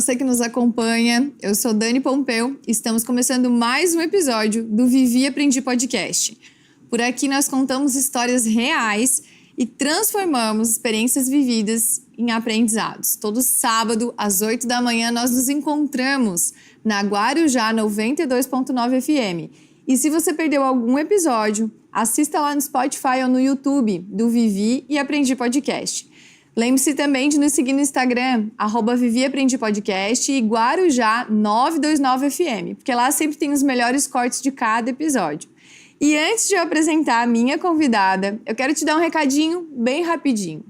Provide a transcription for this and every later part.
você que nos acompanha. Eu sou Dani Pompeu e estamos começando mais um episódio do Vivi e Aprendi Podcast. Por aqui nós contamos histórias reais e transformamos experiências vividas em aprendizados. Todo sábado, às 8 da manhã, nós nos encontramos na Guarujá 92.9 FM. E se você perdeu algum episódio, assista lá no Spotify ou no YouTube do Vivi e Aprendi Podcast. Lembre-se também de nos seguir no Instagram, @ViviAprendiPodcast e Guarujá 929 FM, porque lá sempre tem os melhores cortes de cada episódio. E antes de eu apresentar a minha convidada, eu quero te dar um recadinho bem rapidinho.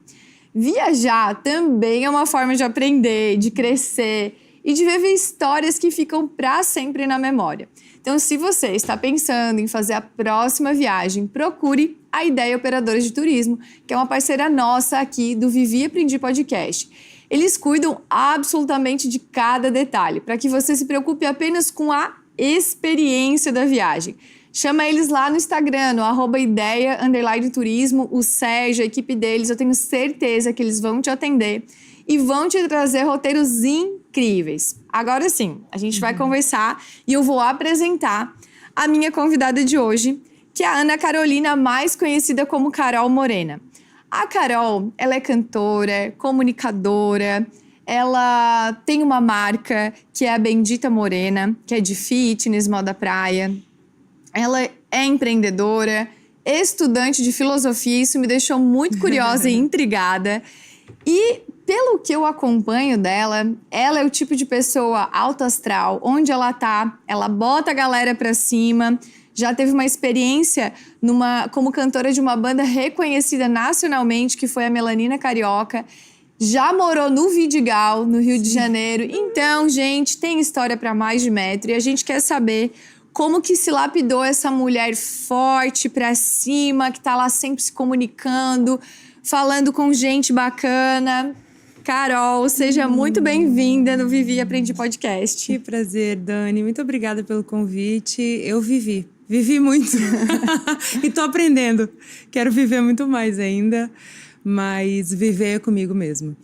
Viajar também é uma forma de aprender, de crescer e de viver histórias que ficam para sempre na memória. Então, se você está pensando em fazer a próxima viagem, procure a Ideia Operadora de Turismo, que é uma parceira nossa aqui do Vivi e Aprendi Podcast. Eles cuidam absolutamente de cada detalhe, para que você se preocupe apenas com a experiência da viagem. Chama eles lá no Instagram, no @ideia_turismo, o Sérgio, a equipe deles, eu tenho certeza que eles vão te atender e vão te trazer roteiros incríveis. Agora sim, a gente vai conversar e eu vou apresentar a minha convidada de hoje, que é a Ana Carolina, mais conhecida como Carol Morena. A Carol, ela é cantora, comunicadora, ela tem uma marca que é a Bendita Morena, que é de fitness, moda praia. Ela é empreendedora, estudante de filosofia, isso me deixou muito curiosa e intrigada. E pelo que eu acompanho dela, ela é o tipo de pessoa alto astral, onde ela tá, ela bota a galera pra cima, já teve uma experiência como cantora de uma banda reconhecida nacionalmente, que foi a Melanina Carioca, já morou no Vidigal, no Rio de Janeiro. Então, gente, tem história pra mais de metro e a gente quer saber como que se lapidou essa mulher forte pra cima, que tá lá sempre se comunicando, falando com gente bacana. Carol, seja muito bem-vinda no Vivi e Aprendi Podcast. Que prazer, Dani. Muito obrigada pelo convite. Eu vivi muito e tô aprendendo. Quero viver muito mais ainda, mas viver é comigo mesmo.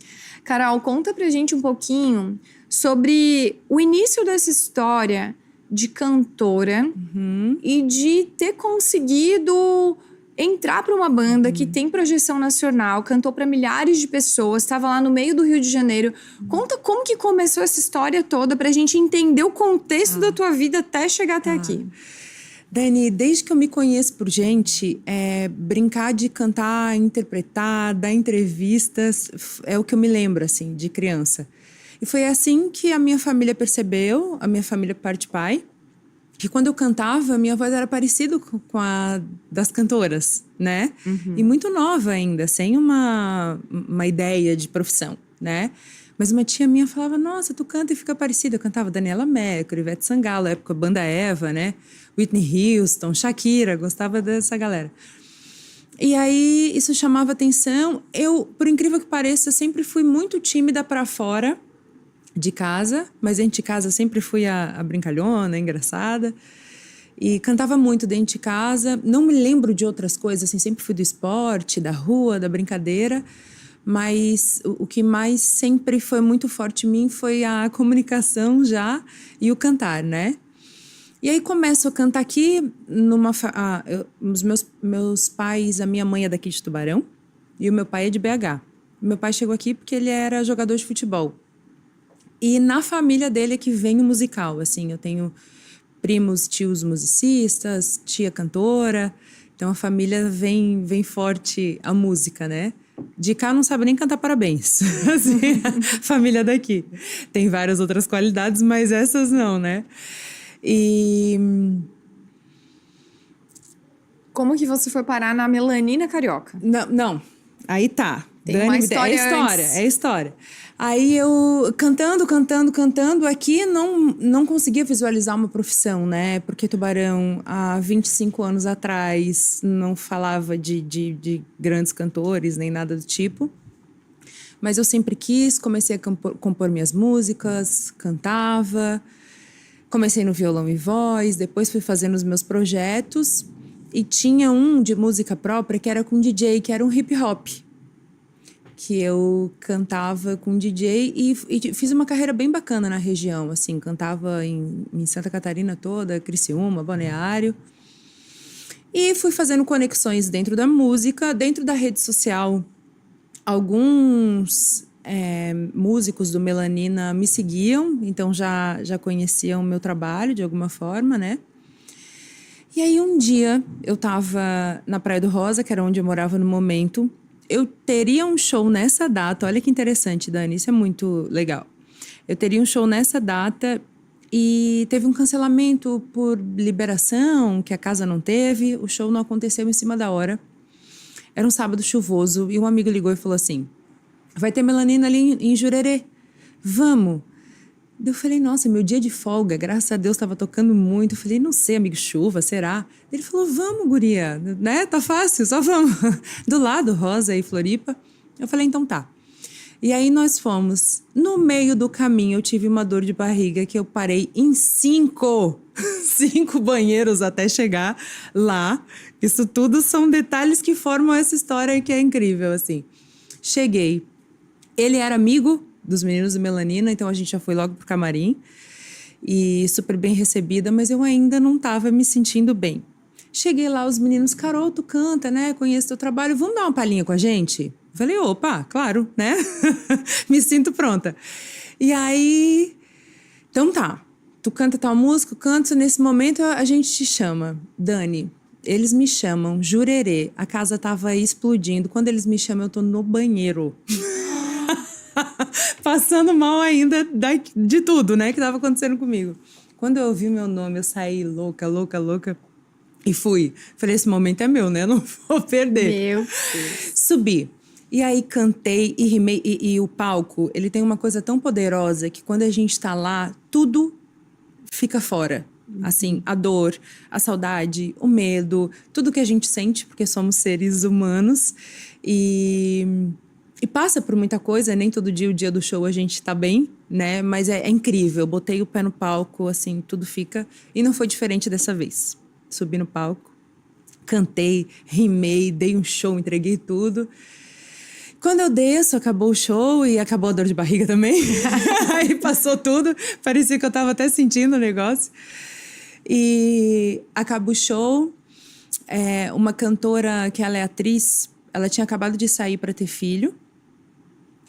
Carol, conta pra gente um pouquinho sobre o início dessa história de cantora e de ter conseguido entrar para uma banda que tem projeção nacional, cantou para milhares de pessoas, estava lá no meio do Rio de Janeiro. Conta como que começou essa história toda pra gente entender o contexto da tua vida até chegar até aqui. Dani, desde que eu me conheço por gente, brincar de cantar, interpretar, dar entrevistas, é o que eu me lembro, assim, de criança. E foi assim que a minha família percebeu, a minha família por parte de pai, que quando eu cantava, minha voz era parecida com a das cantoras, né? E muito nova ainda, sem uma ideia de profissão, né? Mas uma tia minha falava, nossa, tu canta e fica parecida. Eu cantava Daniela Mercury, Ivete Sangalo, na época Banda Eva, né? Whitney Houston, Shakira, gostava dessa galera. E aí, isso chamava atenção. Eu, por incrível que pareça, sempre fui muito tímida pra fora de casa, mas dentro de casa sempre fui a brincalhona, a engraçada. E cantava muito dentro de casa. Não me lembro de outras coisas, assim, sempre fui do esporte, da rua, da brincadeira. Mas o que mais sempre foi muito forte em mim foi a comunicação já e o cantar, né? E aí começo a cantar aqui, os meus pais, a minha mãe é daqui de Tubarão e o meu pai é de BH. Meu pai chegou aqui porque ele era jogador de futebol. E na família dele é que vem o musical, assim, eu tenho primos, tios musicistas, tia cantora, então a família vem forte a música, né? De cá não sabe nem cantar parabéns, assim, a família daqui. Tem várias outras qualidades, mas essas não, né? E como que você foi parar na Melanina Carioca? Não. Aí tá. Tem uma história É história. Aí eu cantando, aqui não conseguia visualizar uma profissão, né? Porque Tubarão, há 25 anos atrás, não falava de grandes cantores, nem nada do tipo. Mas eu sempre quis, comecei a compor minhas músicas, cantava. Comecei no violão e voz, depois fui fazendo os meus projetos. E tinha um de música própria que era com DJ, que era um hip hop. que eu cantava com DJ e fiz uma carreira bem bacana na região, assim, cantava em Santa Catarina toda, Criciúma, Balneário. E fui fazendo conexões dentro da música, dentro da rede social. Alguns músicos do Melanina me seguiam, então já conheciam o meu trabalho de alguma forma, né? E aí um dia eu tava na Praia do Rosa, que era onde eu morava no momento. Eu teria um show nessa data, olha que interessante, Dani, isso é muito legal. Eu teria um show nessa data e teve um cancelamento por liberação, que a casa não teve, o show não aconteceu em cima da hora. Era um sábado chuvoso e um amigo ligou e falou assim: vai ter Melanina ali em Jurerê, vamos. Eu falei, nossa, meu dia de folga, graças a Deus estava tocando muito. Eu falei, não sei, amigo, chuva, será? Ele falou, vamos, guria, né? Tá fácil, só vamos. Do lado, Rosa e Floripa. Eu falei, então tá. E aí nós fomos. No meio do caminho eu tive uma dor de barriga que eu parei em 5 banheiros até chegar lá. Isso tudo são detalhes que formam essa história que é incrível, assim. Cheguei. Ele era amigo dos meninos do Melanina, então a gente já foi logo pro camarim. E super bem recebida, mas eu ainda não estava me sentindo bem. Cheguei lá, os meninos, Carol, tu canta, né? Conheço teu trabalho, vamos dar uma palhinha com a gente? Falei, opa, claro, né? Me sinto pronta. E aí, então tá, tu canta tal música, canto, nesse momento a gente te chama. Dani, eles me chamam, Jurerê, a casa tava explodindo. Quando eles me chamam, eu tô no banheiro. Passando mal ainda de tudo, né, que tava acontecendo comigo. Quando eu ouvi meu nome, eu saí louca. E fui. Falei, esse momento é meu, né? Não vou perder. Meu Deus. Subi. E aí cantei e rimei. E o palco, ele tem uma coisa tão poderosa que quando a gente tá lá, tudo fica fora. Assim, a dor, a saudade, o medo, tudo que a gente sente, porque somos seres humanos. E passa por muita coisa, nem todo dia, o dia do show, a gente tá bem, né? Mas é incrível, eu botei o pé no palco, assim, tudo fica... E não foi diferente dessa vez. Subi no palco, cantei, rimei, dei um show, entreguei tudo. Quando eu desço, acabou o show e acabou a dor de barriga também. Aí passou tudo, parecia que eu tava até sentindo o negócio. E acaba o show, uma cantora que ela é atriz, ela tinha acabado de sair para ter filho.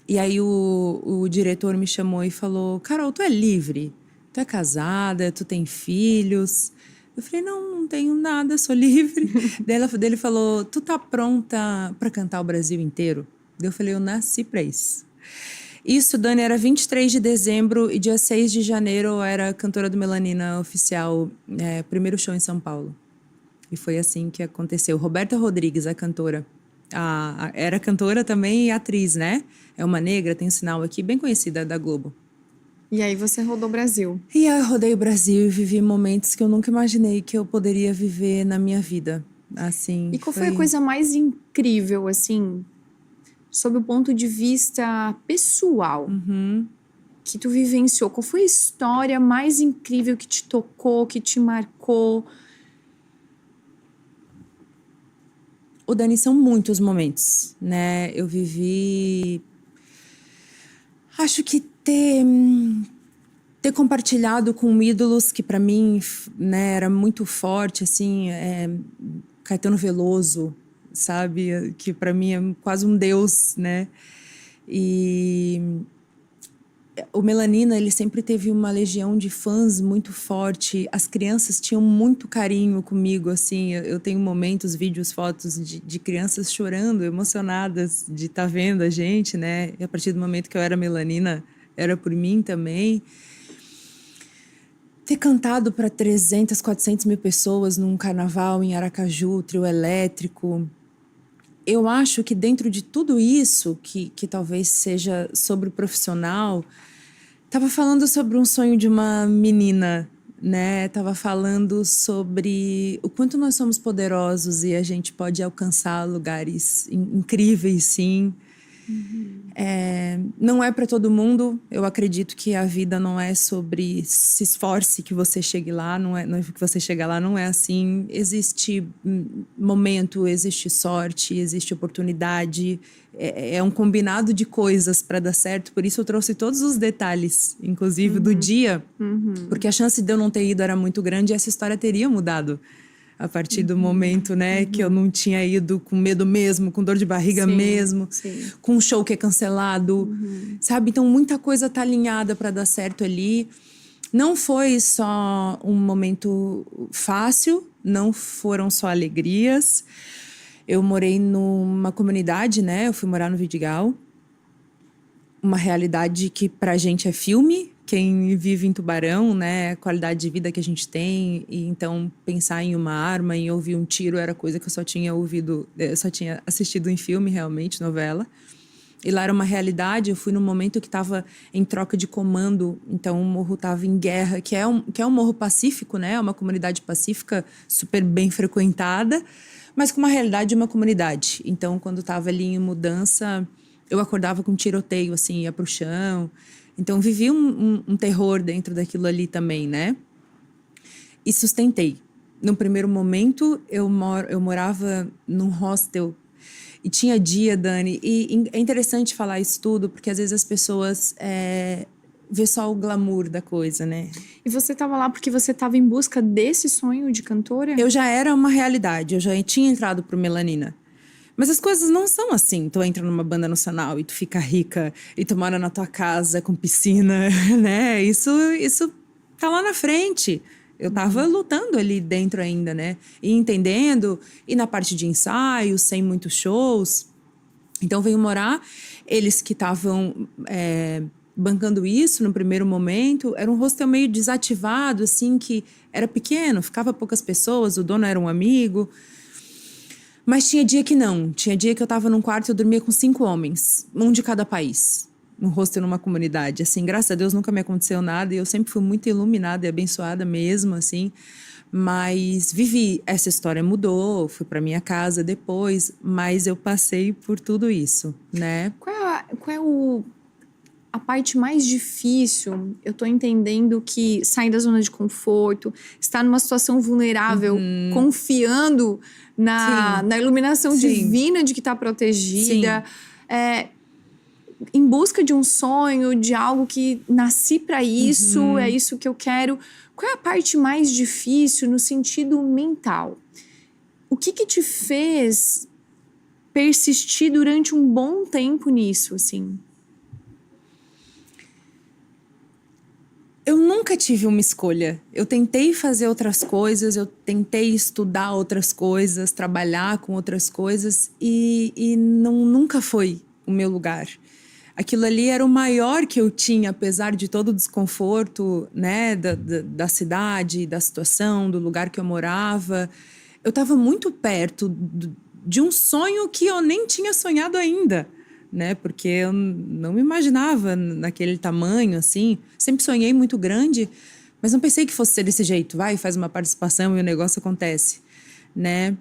E aí o diretor me chamou e falou, Carol, tu é livre? Tu é casada? Tu tem filhos? Eu falei, não tenho nada, sou livre. Daí ele falou, tu tá pronta para cantar o Brasil inteiro? Daí eu falei, eu nasci pra isso. Isso, Dani, era 23 de dezembro e dia 6 de janeiro eu era cantora do Melanina oficial, primeiro show em São Paulo. E foi assim que aconteceu. Roberta Rodrigues, a cantora. Era cantora também e atriz, né? É uma negra, tem um sinal aqui, bem conhecida da Globo. E aí você rodou o Brasil. E aí eu rodei o Brasil e vivi momentos que eu nunca imaginei que eu poderia viver na minha vida. Assim, e qual foi a coisa mais incrível, assim, sob o ponto de vista pessoal, que tu vivenciou? Qual foi a história mais incrível que te tocou, que te marcou? O Dani, são muitos momentos, né? Eu vivi... Acho que ter compartilhado com ídolos que para mim, né, era muito forte, assim, Caetano Veloso, sabe? Que para mim é quase um deus, né? E o Melanina, ele sempre teve uma legião de fãs muito forte. As crianças tinham muito carinho comigo, assim. Eu tenho momentos, vídeos, fotos de crianças chorando, emocionadas de estar vendo a gente, né? E a partir do momento que eu era Melanina, era por mim também. Ter cantado para 300, 400 mil pessoas num carnaval em Aracaju, trio elétrico. Eu acho que dentro de tudo isso, que talvez seja sobre o profissional, tava falando sobre um sonho de uma menina, né? Tava falando sobre o quanto nós somos poderosos e a gente pode alcançar lugares incríveis, sim. Não é para todo mundo. Eu acredito que a vida não é sobre se esforce que você chegue lá, não é que você chega lá, não é assim. Existe momento, existe sorte, existe oportunidade. É um combinado de coisas para dar certo. Por isso eu trouxe todos os detalhes, inclusive do dia, porque a chance de eu não ter ido era muito grande e essa história teria mudado. A partir do momento, né, que eu não tinha ido com medo mesmo, com dor de barriga mesmo, com um show que é cancelado, sabe? Então, muita coisa tá alinhada para dar certo ali. Não foi só um momento fácil, não foram só alegrias. Eu morei numa comunidade, né? Eu fui morar no Vidigal. Uma realidade que pra gente é filme. Quem vive em Tubarão, né, a qualidade de vida que a gente tem, e então pensar em uma arma, em ouvir um tiro era coisa que eu só tinha assistido em filme, realmente, novela. E lá era uma realidade. Eu fui num momento que estava em troca de comando, então o morro estava em guerra, que é um morro pacífico, né, uma comunidade pacífica super bem frequentada, mas com uma realidade de uma comunidade. Então, quando estava ali em mudança, eu acordava com um tiroteio, assim, ia pro chão. Então, vivi um terror dentro daquilo ali também, né? E sustentei. No primeiro momento, eu morava num hostel. E tinha dia, Dani... E é interessante falar isso tudo, porque às vezes as pessoas vê só o glamour da coisa, né? E você estava lá porque você estava em busca desse sonho de cantora? Eu já era uma realidade. Eu já tinha entrado pro Melanina. Mas as coisas não são assim. Tu entra numa banda nacional e tu fica rica e tu mora na tua casa com piscina, né? Isso tá lá na frente. Eu tava lutando ali dentro ainda, né? E entendendo, e na parte de ensaio, sem muitos shows. Então veio morar, eles que estavam bancando isso no primeiro momento, era um hostel meio desativado, assim, que era pequeno, ficava poucas pessoas, o dono era um amigo. Mas tinha dia que não. Tinha dia que eu tava num quarto e eu dormia com 5 homens. Um de cada país. Um hostel numa comunidade. Assim, graças a Deus nunca me aconteceu nada. E eu sempre fui muito iluminada e abençoada mesmo, assim. Mas vivi. Essa história mudou. Fui pra minha casa depois. Mas eu passei por tudo isso, né? Qual é a parte mais difícil? Eu tô entendendo que sair da zona de conforto, estar numa situação vulnerável, confiando na iluminação divina de que tá protegida, em busca de um sonho, de algo que nasci para isso, é isso que eu quero. Qual é a parte mais difícil no sentido mental? O que te fez persistir durante um bom tempo nisso, assim? Eu nunca tive uma escolha. Eu tentei fazer outras coisas, eu tentei estudar outras coisas, trabalhar com outras coisas e nunca foi o meu lugar. Aquilo ali era o maior que eu tinha, apesar de todo o desconforto, né, da cidade, da situação, do lugar que eu morava. Eu estava muito perto de um sonho que eu nem tinha sonhado ainda. Né? Porque eu não me imaginava naquele tamanho, assim. Sempre sonhei muito grande, mas não pensei que fosse ser desse jeito. Vai, faz uma participação e o negócio acontece, né?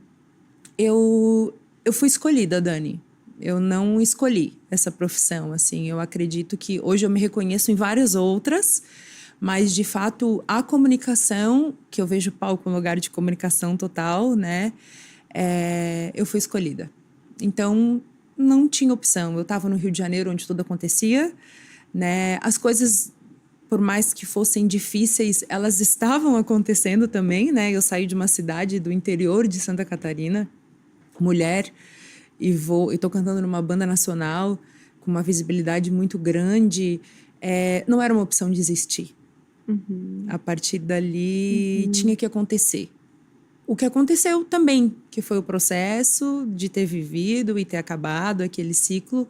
Eu fui escolhida, Dani. Eu não escolhi essa profissão, assim. Eu acredito que hoje eu me reconheço em várias outras, mas, de fato, a comunicação, que eu vejo o palco um lugar de comunicação total, né? Eu fui escolhida. Então, não tinha opção. Eu estava no Rio de Janeiro, onde tudo acontecia, né? As coisas, por mais que fossem difíceis, elas estavam acontecendo também, né? Eu saí de uma cidade do interior de Santa Catarina, mulher, e tô cantando numa banda nacional com uma visibilidade muito grande. Não era uma opção desistir. A partir dali, tinha que acontecer. O que aconteceu também, que foi o processo de ter vivido e ter acabado aquele ciclo,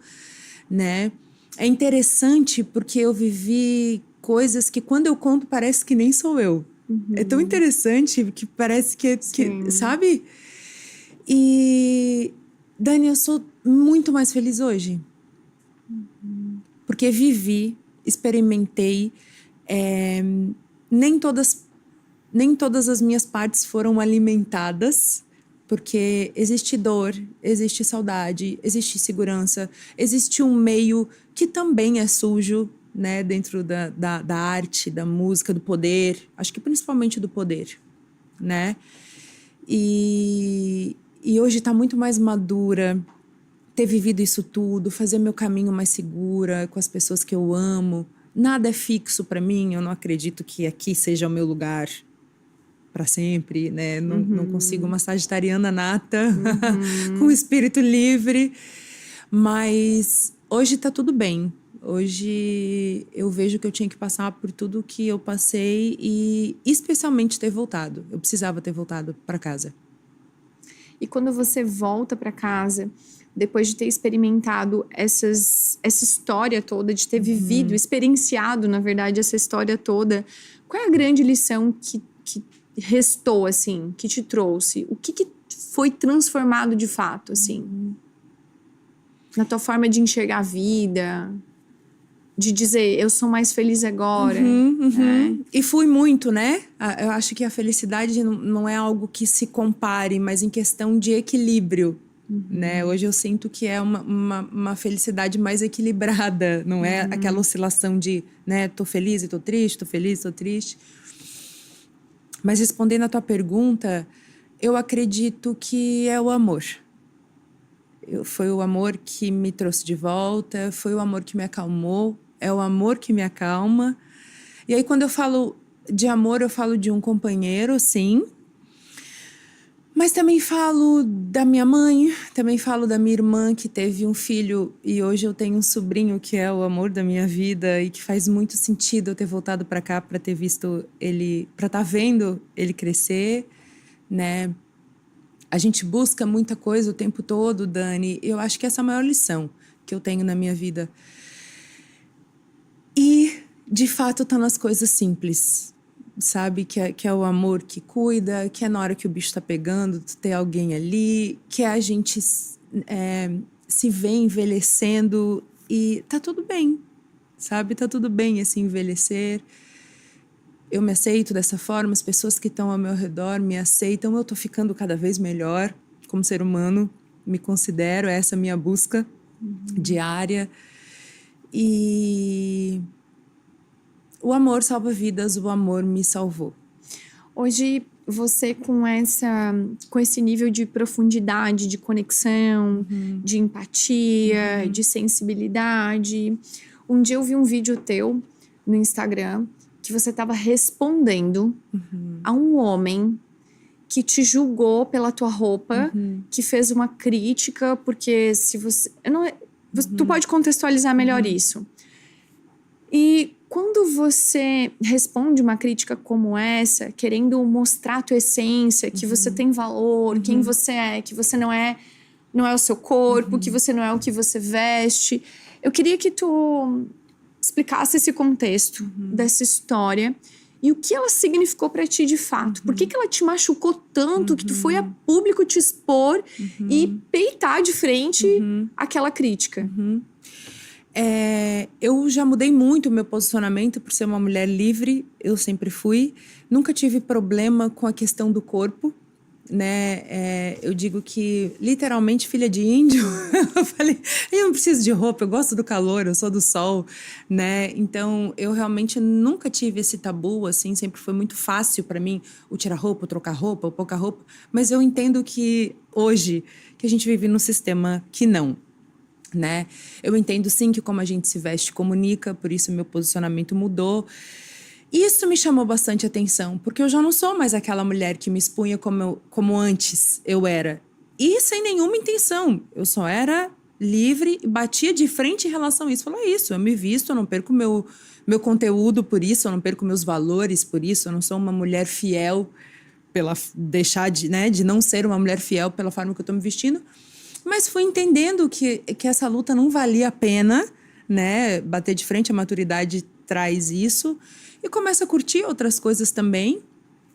né? É interessante porque eu vivi coisas que quando eu conto parece que nem sou eu. É tão interessante que parece que sabe? E, Dani, eu sou muito mais feliz hoje. Porque vivi, experimentei, nem todas as minhas partes foram alimentadas Porque existe dor, existe saudade, existe insegurança, existe um meio que também é sujo, né? Dentro da arte, da música, do poder. Acho que principalmente do poder, né? E hoje está muito mais madura, ter vivido isso tudo, fazer meu caminho mais segura, com as pessoas que eu amo. Nada é fixo para mim, eu não acredito que aqui seja o meu lugar para sempre, né? Não consigo uma sagitariana nata, com espírito livre. Mas hoje tá tudo bem. Hoje eu vejo que eu tinha que passar por tudo que eu passei e especialmente ter voltado. Eu precisava ter voltado para casa. E quando você volta para casa, depois de ter experimentado essa história toda, de ter vivido, experienciado, na verdade, essa história toda, qual é a grande lição que restou, assim, que te trouxe? O que foi transformado de fato, assim? Na tua forma de enxergar a vida, de dizer, eu sou mais feliz agora. Né? E fui muito, né? Eu acho que a felicidade não é algo que se compare, mas em questão de equilíbrio, né? Hoje eu sinto que é uma felicidade mais equilibrada, não é aquela oscilação de, né, tô feliz e tô triste, tô feliz e tô triste. Mas respondendo a tua pergunta, eu acredito que é o amor. Foi o amor que me trouxe de volta, foi o amor que me acalmou, é o amor que me acalma. E aí, quando eu falo de amor, eu falo de um companheiro, sim. Mas também falo da minha mãe, também falo da minha irmã, que teve um filho. E hoje eu tenho um sobrinho que é o amor da minha vida e que faz muito sentido eu ter voltado para cá para ter visto ele, para estar vendo ele crescer, né? A gente busca muita coisa o tempo todo, Dani. Eu acho que essa é a maior lição que eu tenho na minha vida. E, de fato, tá nas coisas simples, sabe? Que é o amor que cuida, que é na hora que o bicho tá pegando, ter alguém ali, que é a gente se vê envelhecendo e tá tudo bem, sabe? Tá tudo bem esse envelhecer. Eu me aceito dessa forma, as pessoas que estão ao meu redor me aceitam, eu tô ficando cada vez melhor como ser humano, me considero, essa minha busca diária. E o amor salva vidas, o amor me salvou. Hoje, você com esse nível de profundidade, de conexão, de empatia, de sensibilidade. Um dia eu vi um vídeo teu no Instagram que você estava respondendo a um homem que te julgou pela tua roupa, que fez uma crítica, porque se você... tu pode contextualizar melhor isso. E quando você responde uma crítica como essa, querendo mostrar a tua essência, que você tem valor, quem você é, que você não é o seu corpo, que você não é o que você veste, eu queria que tu explicasse esse contexto dessa história e o que ela significou pra ti de fato. Por que ela te machucou tanto que tu foi a público te expor e peitar de frente aquela crítica? Eu já mudei muito o meu posicionamento por ser uma mulher livre, eu sempre fui. Nunca tive problema com a questão do corpo, né? Eu digo que, literalmente, filha de índio. Eu falei, eu não preciso de roupa, eu gosto do calor, eu sou do sol, né? Então, eu realmente nunca tive esse tabu, assim, sempre foi muito fácil para mim o tirar roupa, o trocar roupa, o pouca roupa. Mas eu entendo que hoje, que a gente vive num sistema que não, né? Eu entendo sim que como a gente se veste comunica, por isso meu posicionamento mudou. Isso me chamou bastante atenção, porque eu já não sou mais aquela mulher que me expunha como antes eu era. E sem nenhuma intenção, eu só era livre e batia de frente em relação a isso. Falei, é isso, eu me visto, eu não perco meu conteúdo por isso, eu não perco meus valores por isso, eu não sou uma mulher fiel pela deixar de não ser uma mulher fiel pela forma que eu tô me vestindo. Mas fui entendendo que essa luta não valia a pena, né? Bater de frente, a maturidade traz isso. E começo a curtir outras coisas também.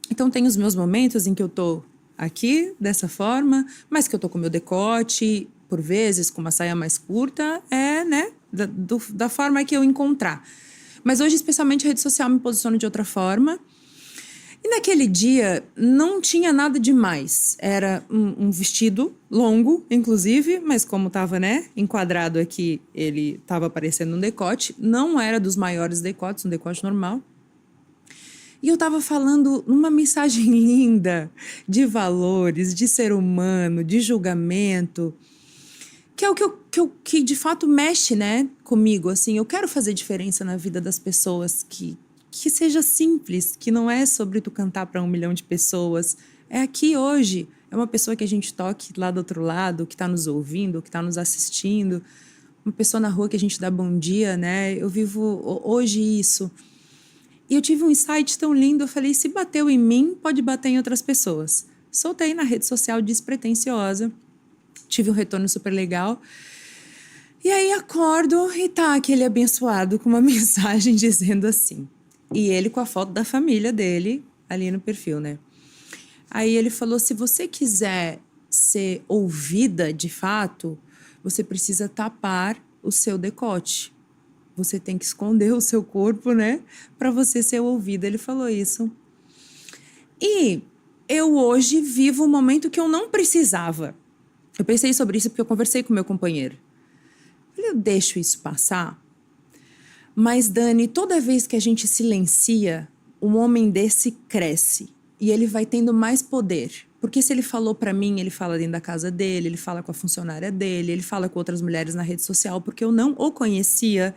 Então, tem os meus momentos em que eu tô aqui, dessa forma, mas que eu tô com meu decote, por vezes, com uma saia mais curta, né? Da forma que eu encontrar. Mas hoje, especialmente, a rede social me posiciona de outra forma. E naquele dia não tinha nada demais. Era um vestido longo, inclusive, mas como estava, né, enquadrado aqui, ele estava aparecendo um decote. Não era dos maiores decotes, um decote normal. E eu estava falando numa mensagem linda de valores, de ser humano, de julgamento, que é o que de fato mexe, né, comigo. Assim, eu quero fazer diferença na vida das pessoas, que seja simples, que não é sobre tu cantar para 1 milhão de pessoas. É aqui hoje, é uma pessoa que a gente toque lá do outro lado, que está nos ouvindo, que está nos assistindo, uma pessoa na rua que a gente dá bom dia, né? Eu vivo hoje isso. E eu tive um insight tão lindo, eu falei, se bateu em mim, pode bater em outras pessoas. Soltei na rede social despretensiosa, tive um retorno super legal. E aí acordo e tá aquele abençoado com uma mensagem dizendo assim. E ele com a foto da família dele ali no perfil, né? Aí ele falou, se você quiser ser ouvida de fato, você precisa tapar o seu decote. Você tem que esconder o seu corpo, né? Para você ser ouvida. Ele falou isso. E eu hoje vivo um momento que eu não precisava. Eu pensei sobre isso porque eu conversei com meu companheiro. Eu deixo isso passar. Mas, Dani, toda vez que a gente silencia, um homem desse cresce. E ele vai tendo mais poder. Porque se ele falou pra mim, ele fala dentro da casa dele, ele fala com a funcionária dele, ele fala com outras mulheres na rede social, porque eu não o conhecia.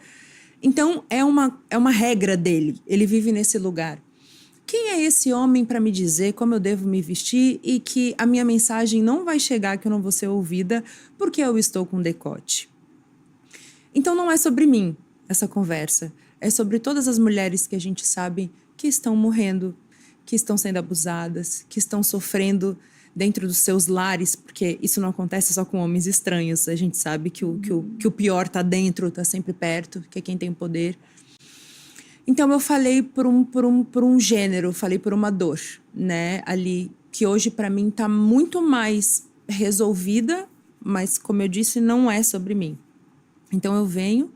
Então, é uma regra dele. Ele vive nesse lugar. Quem é esse homem para me dizer como eu devo me vestir e que a minha mensagem não vai chegar, que eu não vou ser ouvida, porque eu estou com decote? Então, não é sobre mim essa conversa. É sobre todas as mulheres que a gente sabe que estão morrendo, que estão sendo abusadas, que estão sofrendo dentro dos seus lares, porque isso não acontece só com homens estranhos. A gente sabe que o pior está dentro, está sempre perto, que é quem tem poder. Então eu falei por um gênero, falei por uma dor, né, ali, que hoje para mim está muito mais resolvida, mas como eu disse, não é sobre mim. Então eu venho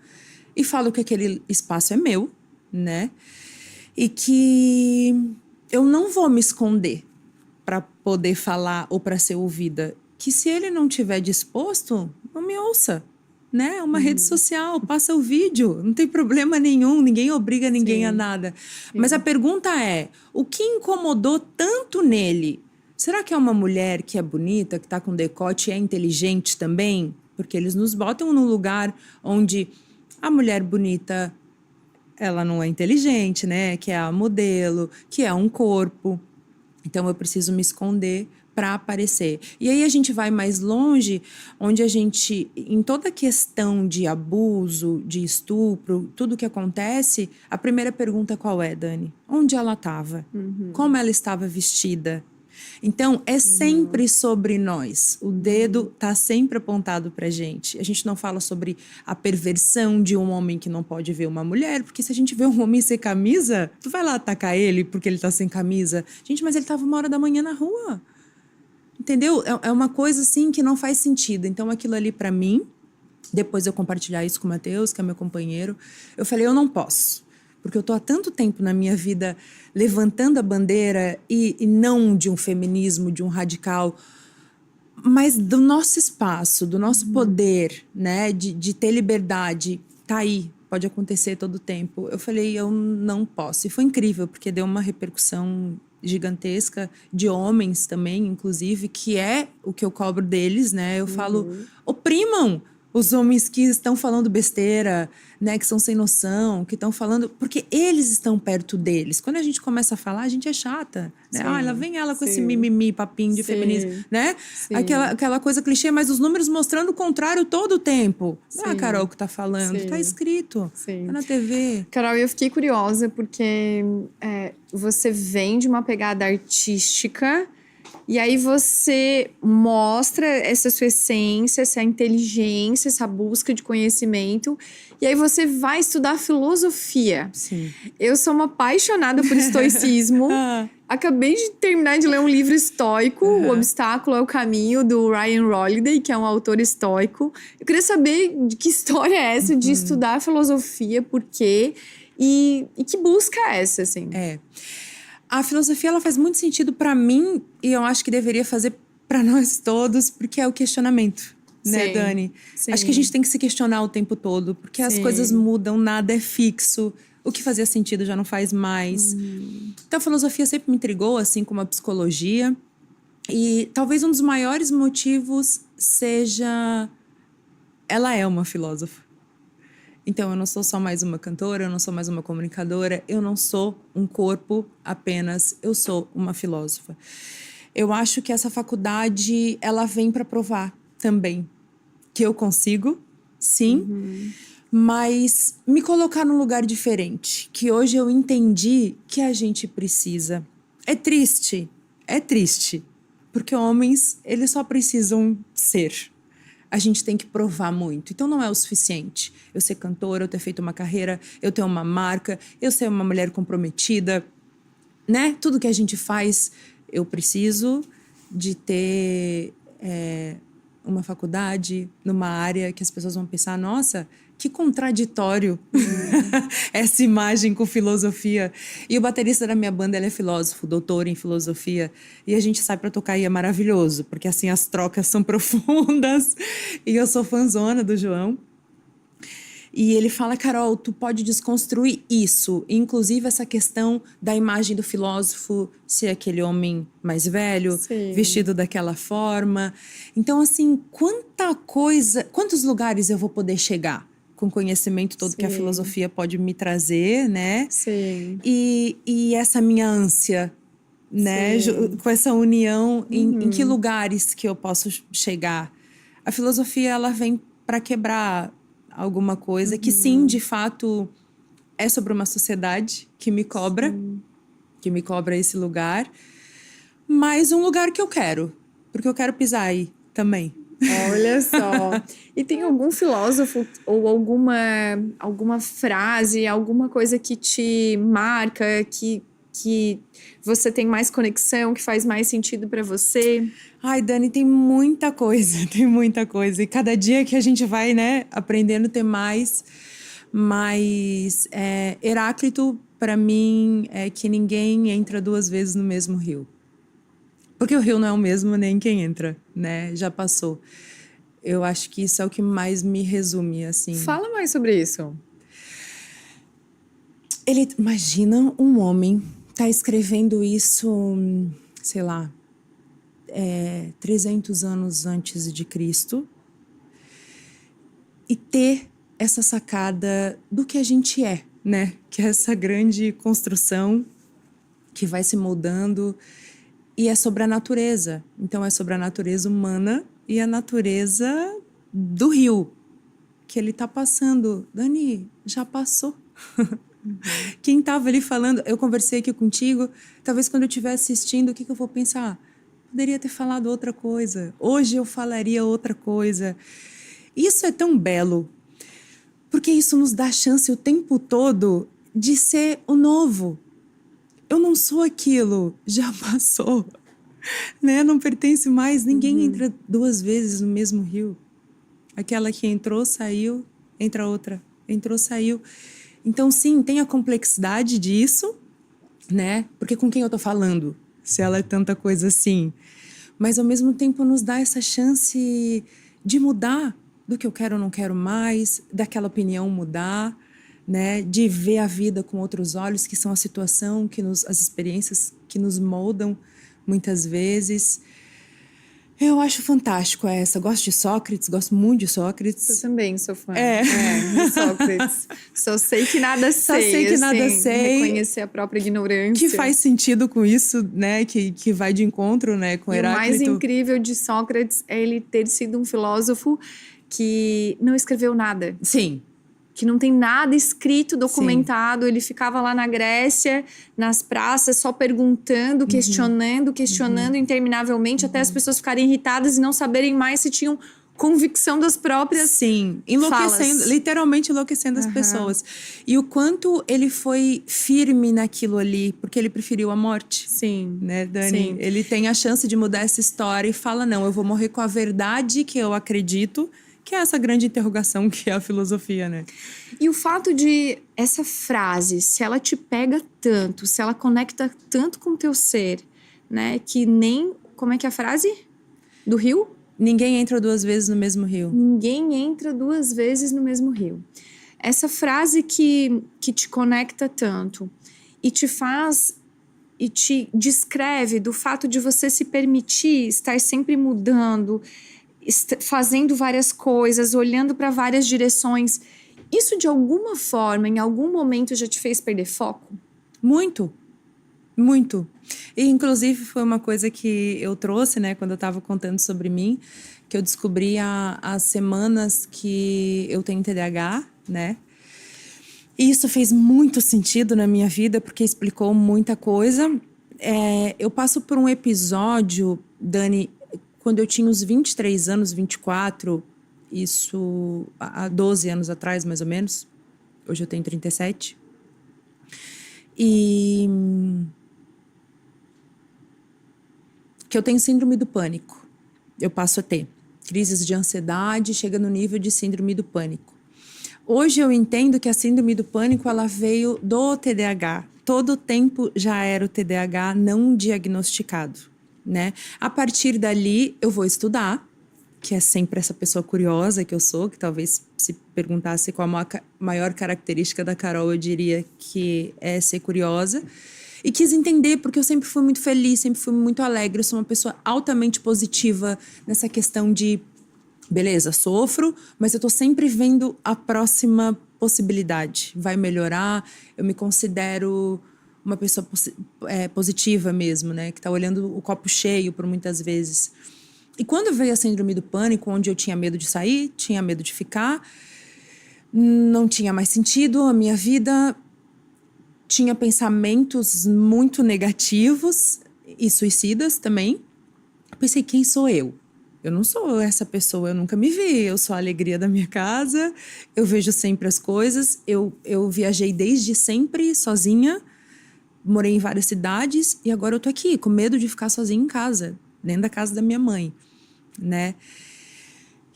e falo que aquele espaço é meu, né, e que eu não vou me esconder para poder falar ou para ser ouvida. Que se ele não estiver disposto, não me ouça. Né? É uma rede social, passa o vídeo, não tem problema nenhum, ninguém obriga ninguém a nada. Mas a pergunta é, o que incomodou tanto nele? Será que é uma mulher que é bonita, que está com decote e é inteligente também? Porque eles nos botam num lugar onde a mulher bonita, ela não é inteligente, né? Que é a modelo, que é um corpo. Então eu preciso me esconder para aparecer. E aí a gente vai mais longe, onde a gente, em toda questão de abuso, de estupro, tudo que acontece, a primeira pergunta qual é, Dani? Onde ela estava? Como ela estava vestida? Então, é sempre sobre nós. O dedo tá sempre apontado pra gente. A gente não fala sobre a perversão de um homem que não pode ver uma mulher, porque se a gente vê um homem sem camisa, tu vai lá atacar ele porque ele tá sem camisa. Gente, mas ele tava 1h da manhã na rua. Entendeu? É uma coisa assim que não faz sentido. Então aquilo ali pra mim, depois eu compartilhar isso com o Matheus, que é meu companheiro, eu falei, eu não posso. Porque eu tô há tanto tempo na minha vida levantando a bandeira e não de um feminismo, de um radical, mas do nosso espaço, do nosso poder, né? De ter liberdade, tá aí, pode acontecer todo o tempo. Eu falei, eu não posso. E foi incrível, porque deu uma repercussão gigantesca de homens também, inclusive, que é o que eu cobro deles, né? Eu falo, oprimam os homens que estão falando besteira, né? Que são sem noção, que estão falando... Porque eles estão perto deles. Quando a gente começa a falar, a gente é chata, né? Sim, Lá vem ela com esse mimimi, papinho de feminismo, né? Aquela coisa clichê, mas os números mostrando o contrário todo o tempo. Não é a Carol que tá falando, tá escrito, tá na TV. Carol, eu fiquei curiosa porque você vem de uma pegada artística e aí você mostra essa sua essência, essa inteligência, essa busca de conhecimento. E aí você vai estudar filosofia. Sim. Eu sou uma apaixonada por estoicismo. Acabei de terminar de ler um livro estoico, O Obstáculo é o Caminho, do Ryan Holiday, que é um autor estoico. Eu queria saber de que história é essa de estudar filosofia, por quê? E que busca é essa, assim? A filosofia, ela faz muito sentido para mim e eu acho que deveria fazer para nós todos, porque é o questionamento, né, Sim, Dani? sim. Acho que a gente tem que se questionar o tempo todo, porque as Sim. coisas mudam, nada é fixo. O que fazia sentido já não faz mais. Então, a filosofia sempre me intrigou, assim como a psicologia. E talvez um dos maiores motivos seja... Ela é uma filósofa. Então, eu não sou só mais uma cantora, eu não sou mais uma comunicadora, eu não sou um corpo apenas, eu sou uma filósofa. Eu acho que essa faculdade, ela vem para provar também que eu consigo, sim, mas me colocar num lugar diferente, que hoje eu entendi que a gente precisa. É triste, porque homens, eles só precisam ser. A gente tem que provar muito. Então não é o suficiente eu ser cantora, eu ter feito uma carreira, eu ter uma marca, eu ser uma mulher comprometida, né? Tudo que a gente faz, eu preciso de ter uma faculdade numa área que as pessoas vão pensar, nossa, que contraditório essa imagem com filosofia. E o baterista da minha banda, ele é filósofo, doutor em filosofia. E a gente sai pra tocar e é maravilhoso, porque assim as trocas são profundas. E eu sou fãzona do João. E ele fala, Carol, tu pode desconstruir isso. Inclusive essa questão da imagem do filósofo ser aquele homem mais velho, Sim. vestido daquela forma. Então, assim, quanta coisa... Quantos lugares eu vou poder chegar com o conhecimento todo que a Sim. filosofia pode me trazer, né? Sim. E essa minha ânsia, né? Sim. Com essa união, em que lugares que eu posso chegar? A filosofia, ela vem para quebrar alguma coisa que sim, de fato, é sobre uma sociedade que me cobra esse lugar, mas um lugar que eu quero, porque eu quero pisar aí também. Olha só. E tem algum filósofo ou alguma frase, alguma coisa que te marca, que você tem mais conexão, que faz mais sentido para você? Ai, Dani, tem muita coisa, tem muita coisa. E cada dia que a gente vai, né, aprendendo ter mais. Mas Heráclito, para mim, é que ninguém entra duas vezes no mesmo rio. Porque o rio não é o mesmo nem quem entra, né? Já passou. Eu acho que isso é o que mais me resume, assim. Fala mais sobre isso. Imagina um homem tá escrevendo isso, sei lá, 300 anos antes de Cristo e ter essa sacada do que a gente é, né? Que é essa grande construção que vai se moldando e é sobre a natureza. Então é sobre a natureza humana e a natureza do rio que ele tá passando. Dani, já passou. Quem estava ali falando, eu conversei aqui contigo, talvez quando eu estiver assistindo, o que eu vou pensar? Poderia ter falado outra coisa. Hoje eu falaria outra coisa. Isso é tão belo, porque isso nos dá a chance o tempo todo de ser o novo. Eu não sou aquilo, já passou. Né? Não pertence mais, ninguém entra duas vezes no mesmo rio. Aquela que entrou, saiu, entra outra. Entrou, saiu. Então, sim, tem a complexidade disso, né? Porque com quem eu tô falando? Se ela é tanta coisa assim. Mas, ao mesmo tempo, nos dá essa chance de mudar do que eu quero ou não quero mais, daquela opinião mudar, né? De ver a vida com outros olhos, que são a situação, as experiências que nos moldam muitas vezes. Eu acho fantástico essa. Gosto de Sócrates, gosto muito de Sócrates. Eu também sou fã. De Sócrates. Só sei que nada sei. Só sei que nada sei. Reconhecer a própria ignorância. Que faz sentido com isso, né? Que vai de encontro, né? Com Heráclito. E o mais incrível de Sócrates é ele ter sido um filósofo que não escreveu nada. Sim. Que não tem nada escrito, documentado. Sim. Ele ficava lá na Grécia, nas praças, só perguntando, questionando interminavelmente, até as pessoas ficarem irritadas e não saberem mais se tinham convicção das próprias enlouquecendo, falas. Literalmente enlouquecendo as pessoas. E o quanto ele foi firme naquilo ali, porque ele preferiu a morte. Sim. Né, Dani? Sim. Ele tem a chance de mudar essa história e fala, não, eu vou morrer com a verdade que eu acredito, que é essa grande interrogação que é a filosofia, né? E o fato de essa frase, se ela te pega tanto, se ela conecta tanto com o teu ser, né? Que nem... Como é que é a frase? Do rio? Ninguém entra 2 vezes no mesmo rio. Ninguém entra 2 vezes no mesmo rio. Essa frase que te conecta tanto e te faz e te descreve do fato de você se permitir estar sempre mudando, fazendo várias coisas, olhando para várias direções. Isso de alguma forma, em algum momento, já te fez perder foco? Muito, muito. E, inclusive, foi uma coisa que eu trouxe, né, quando eu estava contando sobre mim, que eu descobri as semanas que eu tenho TDAH, né? E isso fez muito sentido na minha vida, porque explicou muita coisa. Eu passo por um episódio, Dani, quando eu tinha uns 23 anos, 24, isso há 12 anos atrás, mais ou menos. Hoje eu tenho 37. E... que eu tenho síndrome do pânico. Eu passo a ter crises de ansiedade, chega no nível de síndrome do pânico. Hoje eu entendo que a síndrome do pânico, ela veio do TDAH. Todo o tempo já era o TDAH não diagnosticado, né? A partir dali, eu vou estudar, que é sempre essa pessoa curiosa que eu sou, que talvez se perguntasse qual a maior característica da Carol, eu diria que é ser curiosa. E quis entender, porque eu sempre fui muito feliz, sempre fui muito alegre. Eu sou uma pessoa altamente positiva nessa questão de... beleza, sofro, mas eu tô sempre vendo a próxima possibilidade. Vai melhorar, eu me considero uma pessoa positiva mesmo, né? Que tá olhando o copo cheio por muitas vezes. E quando veio a síndrome do pânico, onde eu tinha medo de sair, tinha medo de ficar, não tinha mais sentido a minha vida, tinha pensamentos muito negativos e suicidas também. Eu pensei, quem sou eu? Eu não sou essa pessoa, eu nunca me vi. Eu sou a alegria da minha casa, eu vejo sempre as coisas. Eu viajei desde sempre sozinha, morei em várias cidades e agora eu tô aqui com medo de ficar sozinha em casa, dentro da casa da minha mãe, né?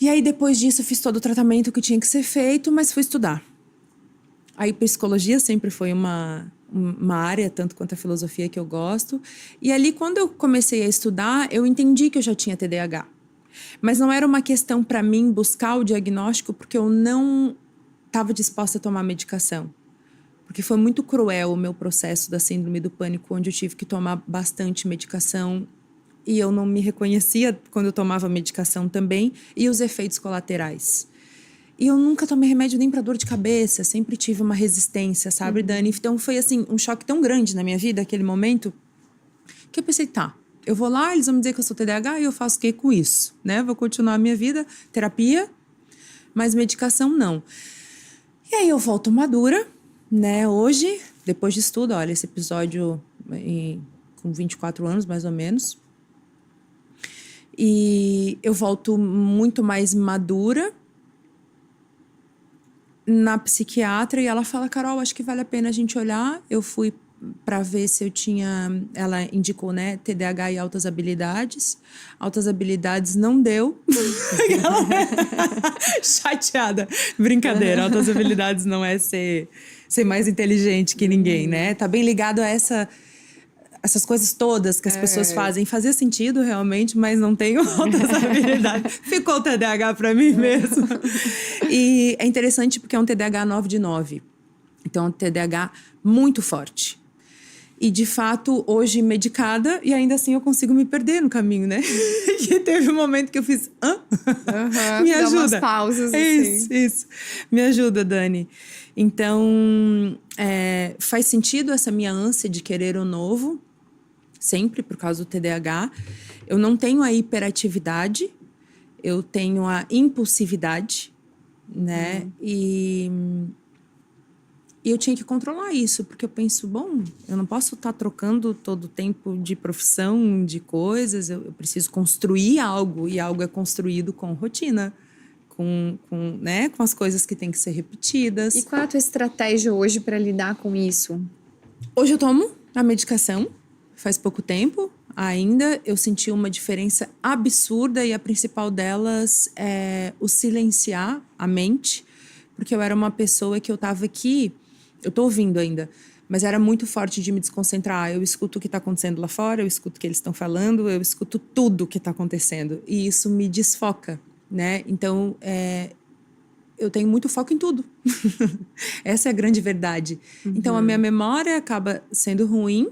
E aí depois disso eu fiz todo o tratamento que tinha que ser feito, mas fui estudar. Aí psicologia sempre foi uma área, tanto quanto a filosofia, que eu gosto. E ali, quando eu comecei a estudar, eu entendi que eu já tinha TDAH. Mas não era uma questão para mim buscar o diagnóstico, porque eu não estava disposta a tomar medicação. Porque foi muito cruel o meu processo da síndrome do pânico, onde eu tive que tomar bastante medicação e eu não me reconhecia quando eu tomava medicação também, e os efeitos colaterais. E eu nunca tomei remédio nem para dor de cabeça, sempre tive uma resistência, sabe, Dani? Então foi assim, um choque tão grande na minha vida, aquele momento, que eu pensei, tá, eu vou lá, eles vão me dizer que eu sou TDAH e eu faço o que com isso, né? Vou continuar a minha vida, terapia, mas medicação não. E aí eu volto madura, né? Hoje, depois de estudo, olha, esse episódio com 24 anos, mais ou menos. E eu volto muito mais madura na psiquiatra e ela fala, Carol, acho que vale a pena a gente olhar. Eu fui para ver se eu tinha... Ela indicou, né? TDAH e altas habilidades. Altas habilidades não deu. Chateada. Brincadeira. Altas habilidades não é ser mais inteligente que ninguém, né? Tá bem ligado a essas coisas todas que as pessoas fazem. Fazia sentido, realmente, mas não tenho outras habilidades. Ficou o TDAH para mim mesmo. E é interessante porque é um TDAH 9 de 9. Então, é um TDAH muito forte. E, de fato, hoje medicada, e ainda assim eu consigo me perder no caminho, né? E teve um momento que eu fiz... Hã? Me ajuda. Dá umas pausas, assim. Isso. Me ajuda, Dani. Então, faz sentido essa minha ânsia de querer o novo, sempre por causa do TDAH. Eu não tenho a hiperatividade, eu tenho a impulsividade, né? E eu tinha que controlar isso, porque eu penso, bom, eu não posso estar trocando todo o tempo de profissão, de coisas, eu preciso construir algo, e algo é construído com rotina, com as coisas que têm que ser repetidas. E qual é a tua estratégia hoje para lidar com isso? Hoje eu tomo a medicação, faz pouco tempo, ainda. Eu senti uma diferença absurda e a principal delas é o silenciar a mente, porque eu era uma pessoa que eu estava aqui, eu tô ouvindo ainda, mas era muito forte de me desconcentrar. Eu escuto o que está acontecendo lá fora, eu escuto o que eles estão falando, eu escuto tudo o que está acontecendo. E isso me desfoca, né? Então, eu tenho muito foco em tudo. Essa é a grande verdade. Então, a minha memória acaba sendo ruim,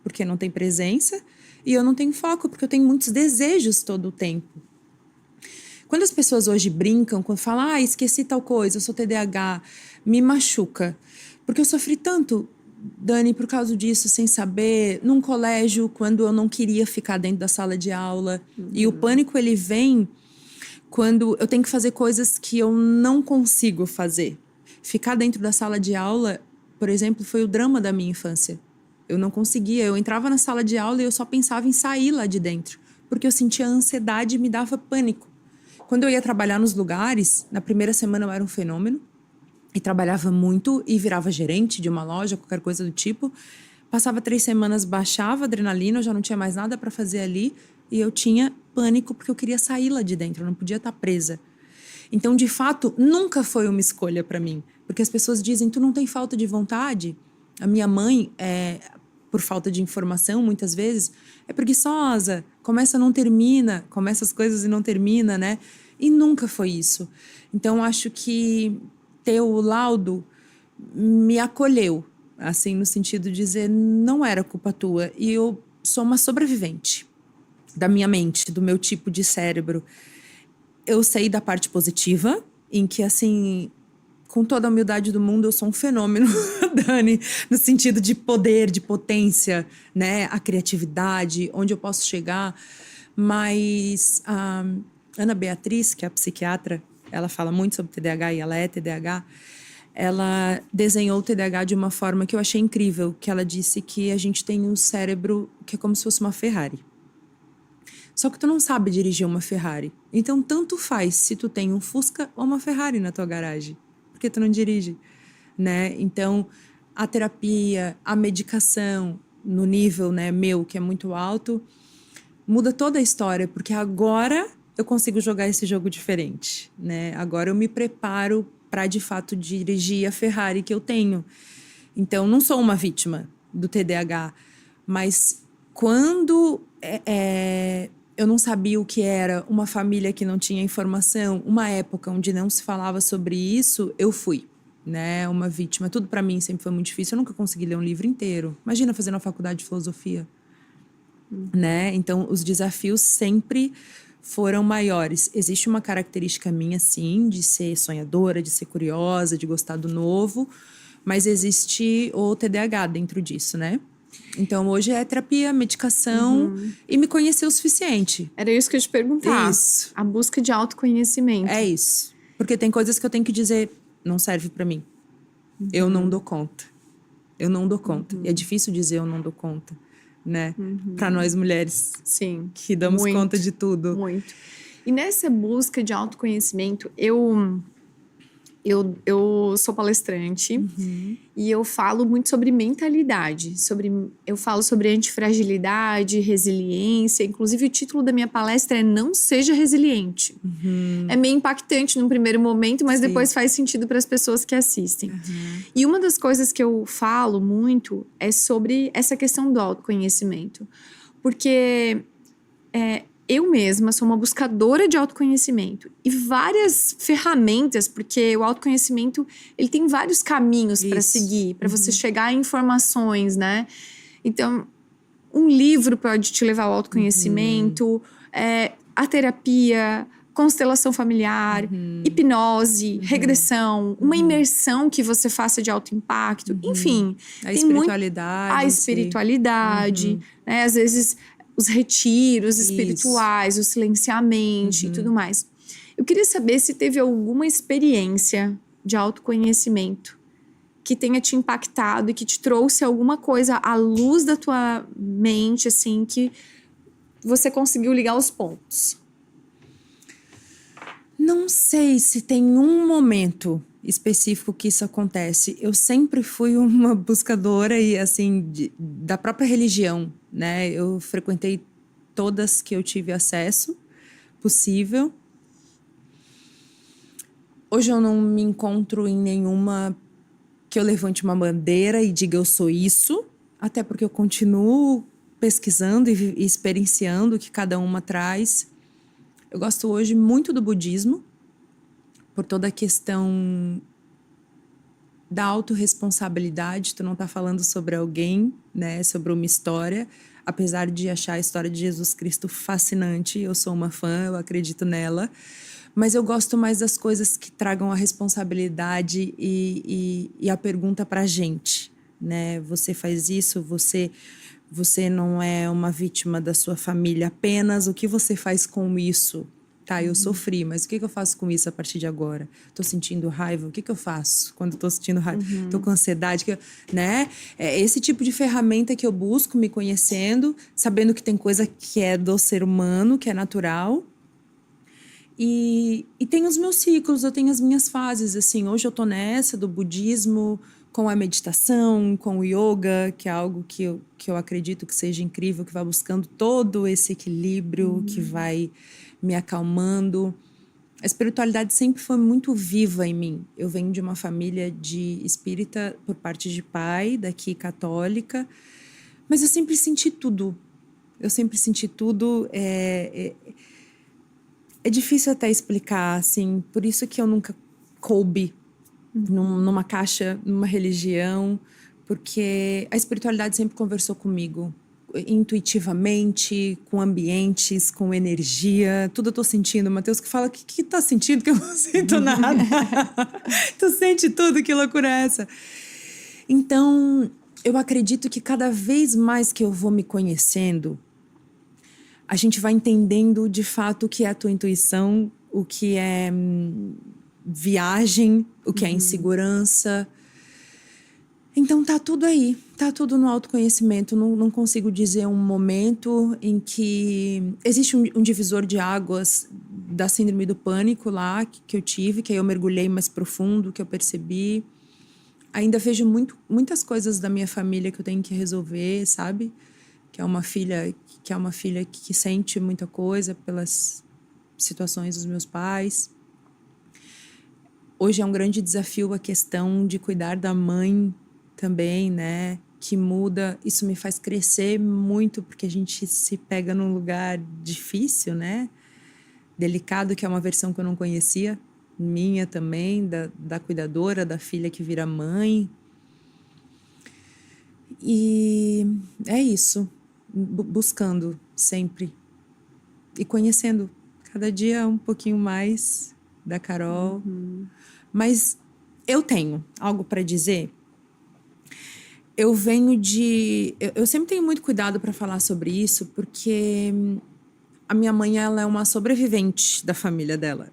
porque não tem presença, e eu não tenho foco, porque eu tenho muitos desejos todo o tempo. Quando as pessoas hoje brincam, quando falam, esqueci tal coisa, eu sou TDAH, me machuca. Porque eu sofri tanto, Dani, por causa disso, sem saber, num colégio, quando eu não queria ficar dentro da sala de aula. E o pânico, ele vem quando eu tenho que fazer coisas que eu não consigo fazer. Ficar dentro da sala de aula, por exemplo, foi o drama da minha infância. Eu não conseguia, eu entrava na sala de aula e eu só pensava em sair lá de dentro. Porque eu sentia ansiedade e me dava pânico. Quando eu ia trabalhar nos lugares, na primeira semana eu era um fenômeno. E trabalhava muito e virava gerente de uma loja, qualquer coisa do tipo. Passava 3 semanas, baixava a adrenalina, eu já não tinha mais nada para fazer ali. E eu tinha pânico porque eu queria sair lá de dentro, eu não podia estar presa. Então, de fato, nunca foi uma escolha para mim. Porque as pessoas dizem, tu não tem falta de vontade? A minha mãe, por falta de informação, muitas vezes, é preguiçosa, começa não termina, começa as coisas e não termina, né? E nunca foi isso. Então, acho que ter o laudo me acolheu, assim, no sentido de dizer, não era culpa tua. E eu sou uma sobrevivente da minha mente, do meu tipo de cérebro. Eu sei da parte positiva, em que, assim, com toda a humildade do mundo, eu sou um fenômeno, Dani, no sentido de poder, de potência, né? A criatividade, onde eu posso chegar. Mas a Ana Beatriz, que é a psiquiatra, ela fala muito sobre TDAH e ela é TDAH. Ela desenhou o TDAH de uma forma que eu achei incrível, que ela disse que a gente tem um cérebro que é como se fosse uma Ferrari. Só que tu não sabe dirigir uma Ferrari. Então, tanto faz se tu tem um Fusca ou uma Ferrari na tua garagem. Porque tu não dirige, né? Então, a terapia, a medicação, no nível, né, meu, que é muito alto, muda toda a história. Porque agora eu consigo jogar esse jogo diferente, né? Agora eu me preparo para, de fato, dirigir a Ferrari que eu tenho. Então, não sou uma vítima do TDAH. Mas quando eu não sabia o que era uma família que não tinha informação, uma época onde não se falava sobre isso, eu fui, né? Uma vítima. Tudo para mim sempre foi muito difícil. Eu nunca consegui ler um livro inteiro. Imagina fazendo a faculdade de filosofia, né? Então, os desafios sempre foram maiores. Existe uma característica minha, sim, de ser sonhadora, de ser curiosa, de gostar do novo, mas existe o TDAH dentro disso, né? Então, hoje é terapia, medicação e me conhecer o suficiente. Era isso que eu ia te perguntar. Isso. A busca de autoconhecimento. É isso. Porque tem coisas que eu tenho que dizer, não serve pra mim. Eu não dou conta. Eu não dou conta. E é difícil dizer eu não dou conta, né? Pra nós mulheres. Sim. Que damos conta de tudo. Muito. E nessa busca de autoconhecimento, eu sou palestrante e eu falo muito sobre mentalidade. Eu falo sobre antifragilidade, resiliência. Inclusive, o título da minha palestra é Não Seja Resiliente. É meio impactante num primeiro momento, mas depois faz sentido para as pessoas que assistem. E uma das coisas que eu falo muito é sobre essa questão do autoconhecimento. Porque eu mesma sou uma buscadora de autoconhecimento e várias ferramentas, porque o autoconhecimento ele tem vários caminhos para seguir, para você chegar a informações, né? Então, um livro pode te levar ao autoconhecimento, a terapia, constelação familiar, hipnose, regressão, uma imersão que você faça de alto impacto, enfim. A espiritualidade. A espiritualidade, né? Às vezes os retiros espirituais, o silenciamento e tudo mais. Eu queria saber se teve alguma experiência de autoconhecimento que tenha te impactado e que te trouxe alguma coisa à luz da tua mente, assim, que você conseguiu ligar os pontos. Não sei se tem um momento específico que isso acontece. Eu sempre fui uma buscadora e assim da própria religião, né? Eu frequentei todas que eu tive acesso possível. Hoje eu não me encontro em nenhuma que eu levante uma bandeira e diga eu sou isso, até porque eu continuo pesquisando e experienciando o que cada uma traz. Eu gosto hoje muito do budismo, por toda a questão da autorresponsabilidade. Tu não tá falando sobre alguém, né? Sobre uma história. Apesar de achar a história de Jesus Cristo fascinante, eu sou uma fã, eu acredito nela. Mas eu gosto mais das coisas que tragam a responsabilidade e a pergunta pra gente, né? Você faz isso, você não é uma vítima da sua família apenas. O que você faz com isso? Tá, eu sofri, mas o que eu faço com isso a partir de agora? Tô sentindo raiva, o que eu faço quando tô sentindo raiva? Tô com ansiedade, né? É esse tipo de ferramenta que eu busco, me conhecendo, sabendo que tem coisa que é do ser humano, que é natural. E tem os meus ciclos, eu tenho as minhas fases, assim. Hoje eu tô nessa do budismo, com a meditação, com o yoga, que é algo que eu acredito que seja incrível, que vai buscando todo esse equilíbrio, que vai me acalmando. A espiritualidade sempre foi muito viva em mim. Eu venho de uma família de espírita por parte de pai, daqui católica, mas eu sempre senti tudo. Eu sempre senti tudo. É difícil até explicar, assim, por isso que eu nunca coube numa caixa, numa religião, porque a espiritualidade sempre conversou comigo, intuitivamente, com ambientes, com energia, tudo eu tô sentindo. Matheus que fala, o que tá sentindo? Que eu não sinto nada. Tu sente tudo, que loucura é essa? Então, eu acredito que cada vez mais que eu vou me conhecendo, a gente vai entendendo de fato o que é a tua intuição, o que é viagem, o que é insegurança. Então tá tudo aí, tá tudo no autoconhecimento. Não consigo dizer um momento em que existe um divisor de águas da síndrome do pânico lá que eu tive, que aí eu mergulhei mais profundo, que eu percebi. Ainda vejo muitas coisas da minha família que eu tenho que resolver, sabe? Que é uma filha que sente muita coisa pelas situações dos meus pais. Hoje é um grande desafio a questão de cuidar da mãe também, né? Que muda. Isso me faz crescer muito, porque a gente se pega num lugar difícil, né? Delicado, que é uma versão que eu não conhecia, minha também, da cuidadora, da filha que vira mãe. E é isso. Buscando sempre e conhecendo cada dia um pouquinho mais da Carol. Mas eu tenho algo para dizer. Eu sempre tenho muito cuidado para falar sobre isso, porque a minha mãe, ela é uma sobrevivente da família dela,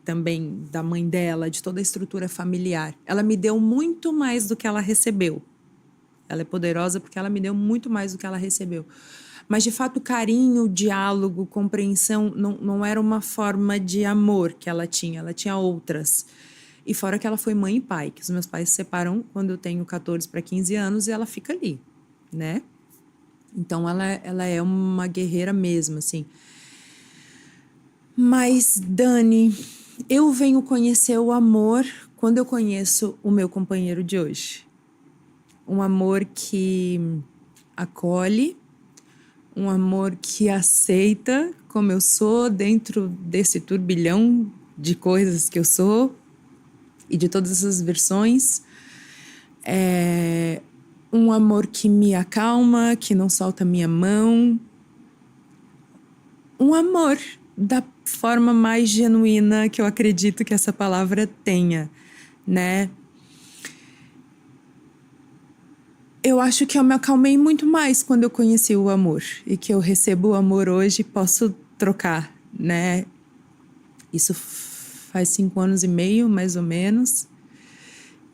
também da mãe dela, de toda a estrutura familiar. Ela me deu muito mais do que ela recebeu. Ela é poderosa porque ela me deu muito mais do que ela recebeu. Mas, de fato, carinho, diálogo, compreensão não era uma forma de amor que ela tinha outras. E fora que ela foi mãe e pai, que os meus pais se separam quando eu tenho 14 para 15 anos e ela fica ali, né? Então, ela é uma guerreira mesmo, assim. Mas, Dani, eu venho conhecer o amor quando eu conheço o meu companheiro de hoje. Um amor que acolhe, um amor que aceita como eu sou dentro desse turbilhão de coisas que eu sou e de todas essas versões. É um amor que me acalma, que não solta minha mão. Um amor da forma mais genuína que eu acredito que essa palavra tenha, né? Eu acho que eu me acalmei muito mais quando eu conheci o amor. E que eu recebo o amor hoje e posso trocar, né? Isso faz 5 anos e meio, mais ou menos.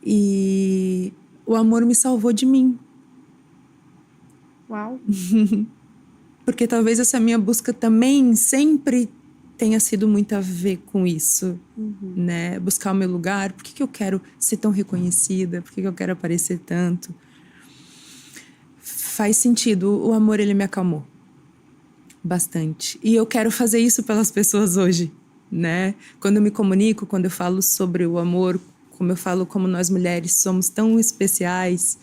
E o amor me salvou de mim. Uau! Porque talvez essa minha busca também sempre tenha sido muito a ver com isso, né? Buscar o meu lugar. Por que eu quero ser tão reconhecida? Por que eu quero aparecer tanto? Faz sentido. O amor, ele me acalmou. bastante. E eu quero fazer isso pelas pessoas hoje, né? Quando eu me comunico, quando eu falo sobre o amor, como eu falo como nós mulheres somos tão especiais,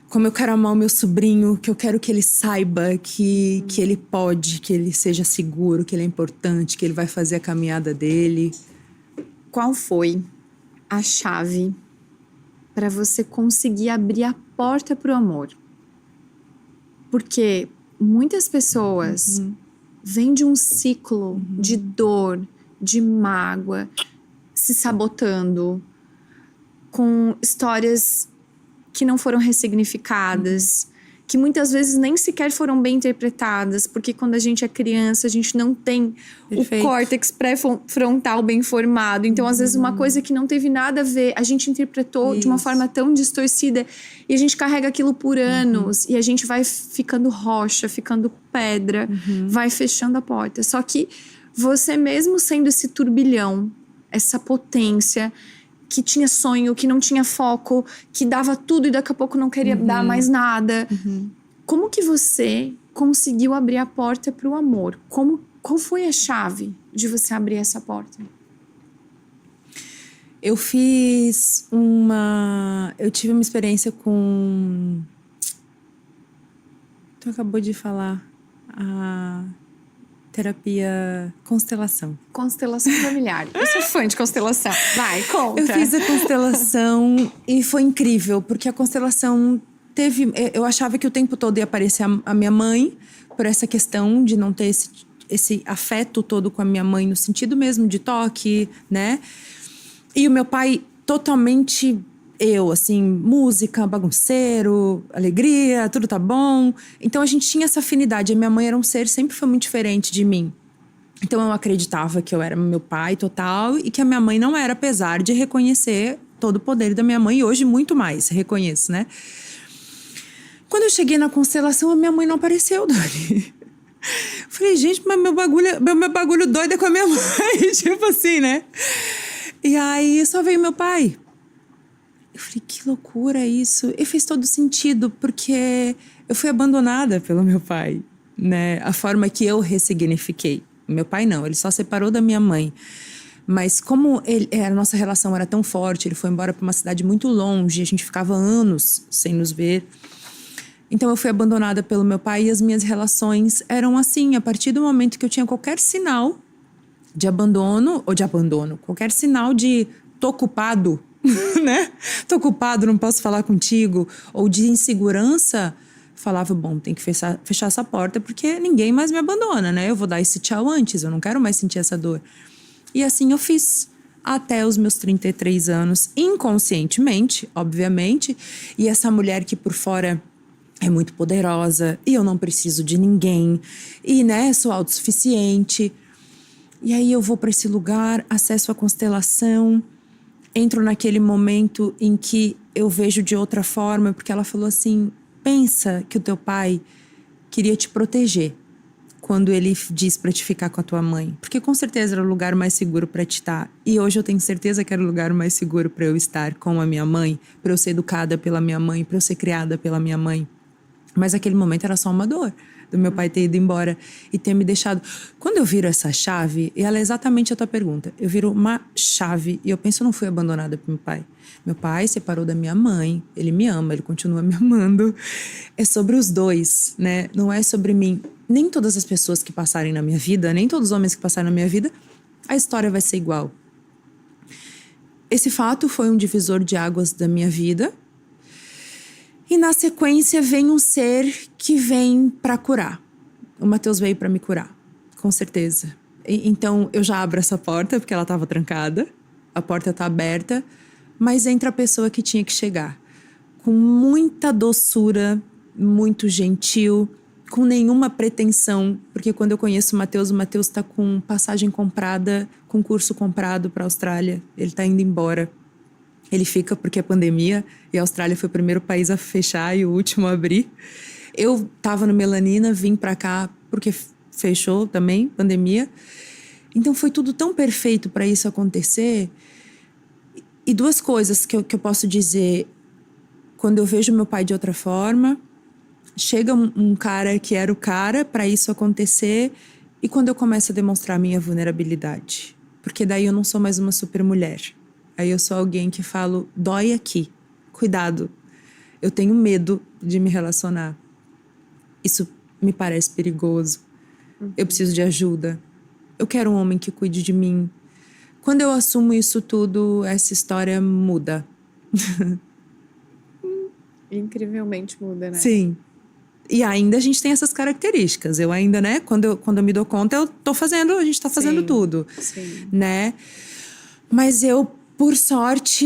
como eu quero amar o meu sobrinho, que eu quero que ele saiba que ele pode, que ele seja seguro, que ele é importante, que ele vai fazer a caminhada dele. Qual foi a chave para você conseguir abrir a porta para o amor? Porque muitas pessoas vêm de um ciclo de dor, de mágoa, se sabotando, com histórias que não foram ressignificadas, que muitas vezes nem sequer foram bem interpretadas, porque quando a gente é criança, a gente não tem Perfeito. o córtex pré-frontal bem formado. Então, às vezes, uma coisa que não teve nada a ver, a gente interpretou de uma forma tão distorcida e a gente carrega aquilo por anos e a gente vai ficando rocha, ficando pedra, vai fechando a porta. Só que você mesmo sendo esse turbilhão, essa potência, que tinha sonho, que não tinha foco, que dava tudo e daqui a pouco não queria dar mais nada. Como que você conseguiu abrir a porta para o amor? Qual foi a chave de você abrir essa porta? Eu tive uma experiência com... Tu acabou de falar. A terapia constelação. Constelação familiar. Eu sou fã de constelação. Vai, conta. Eu fiz a constelação e foi incrível, porque a constelação teve... Eu achava que o tempo todo ia aparecer a minha mãe, por essa questão de não ter esse afeto todo com a minha mãe, no sentido mesmo de toque, né? E o meu pai totalmente... assim, música, bagunceiro, alegria, tudo tá bom. Então a gente tinha essa afinidade. A minha mãe era um ser, sempre foi muito diferente de mim. Então eu acreditava que eu era meu pai total e que a minha mãe não era, apesar de reconhecer todo o poder da minha mãe. E hoje muito mais, reconheço, né? Quando eu cheguei na constelação, a minha mãe não apareceu, Dani. Falei, gente, mas meu bagulho doido é com a minha mãe. Tipo assim, né? E aí só veio meu pai. Eu falei, que loucura isso. E fez todo sentido, porque eu fui abandonada pelo meu pai, né? A forma que eu ressignifiquei. Meu pai não, ele só separou da minha mãe. Mas como a nossa relação era tão forte, ele foi embora para uma cidade muito longe, a gente ficava anos sem nos ver. Então eu fui abandonada pelo meu pai e as minhas relações eram assim. A partir do momento que eu tinha qualquer sinal de abandono, qualquer sinal de tô ocupado, né? Tô ocupado, não posso falar contigo, ou de insegurança, falava, bom, tem que fechar essa porta porque ninguém mais me abandona, né? Eu vou dar esse tchau antes, eu não quero mais sentir essa dor. E assim eu fiz até os meus 33 anos, inconscientemente, obviamente. E essa mulher que por fora é muito poderosa e eu não preciso de ninguém e, né, sou autossuficiente. E aí eu vou para esse lugar, acesso a constelação, entro naquele momento em que eu vejo de outra forma, porque ela falou assim, pensa que o teu pai queria te proteger quando ele diz pra te ficar com a tua mãe. Porque com certeza era o lugar mais seguro pra te estar. E hoje eu tenho certeza que era o lugar mais seguro pra eu estar com a minha mãe, pra eu ser educada pela minha mãe, pra eu ser criada pela minha mãe. Mas aquele momento era só uma dor do meu pai ter ido embora e ter me deixado. Quando eu viro essa chave, e ela é exatamente a tua pergunta, eu viro uma chave e eu penso, eu não fui abandonada por meu pai. Meu pai separou da minha mãe, ele me ama, ele continua me amando. É sobre os dois, né? Não é sobre mim. Nem todas as pessoas que passarem na minha vida, nem todos os homens que passaram na minha vida, a história vai ser igual. Esse fato foi um divisor de águas da minha vida. E na sequência vem um ser que vem para curar. O Matheus veio para me curar, com certeza. Então eu já abro essa porta, porque ela estava trancada. A porta está aberta, mas entra a pessoa que tinha que chegar. Com muita doçura, muito gentil, com nenhuma pretensão. Porque quando eu conheço o Matheus está com passagem comprada, com curso comprado para a Austrália. Ele está indo embora. Ele fica porque é pandemia e a Austrália foi o primeiro país a fechar e o último a abrir. Eu tava no Melanina, vim pra cá porque fechou também, pandemia. Então foi tudo tão perfeito para isso acontecer. E duas coisas que eu posso dizer. Quando eu vejo meu pai de outra forma, chega um cara que era o cara para isso acontecer, e quando eu começo a demonstrar minha vulnerabilidade. Porque daí eu não sou mais uma super mulher. Aí eu sou alguém que falo, dói aqui, cuidado. Eu tenho medo de me relacionar. Isso me parece perigoso. Eu preciso de ajuda. Eu quero um homem que cuide de mim. Quando eu assumo isso tudo, essa história muda. Incrivelmente muda, né? Sim. E ainda a gente tem essas características. Eu ainda, né? Quando eu me dou conta, eu tô fazendo, a gente tá fazendo tudo. Sim. Né? Mas eu, por sorte,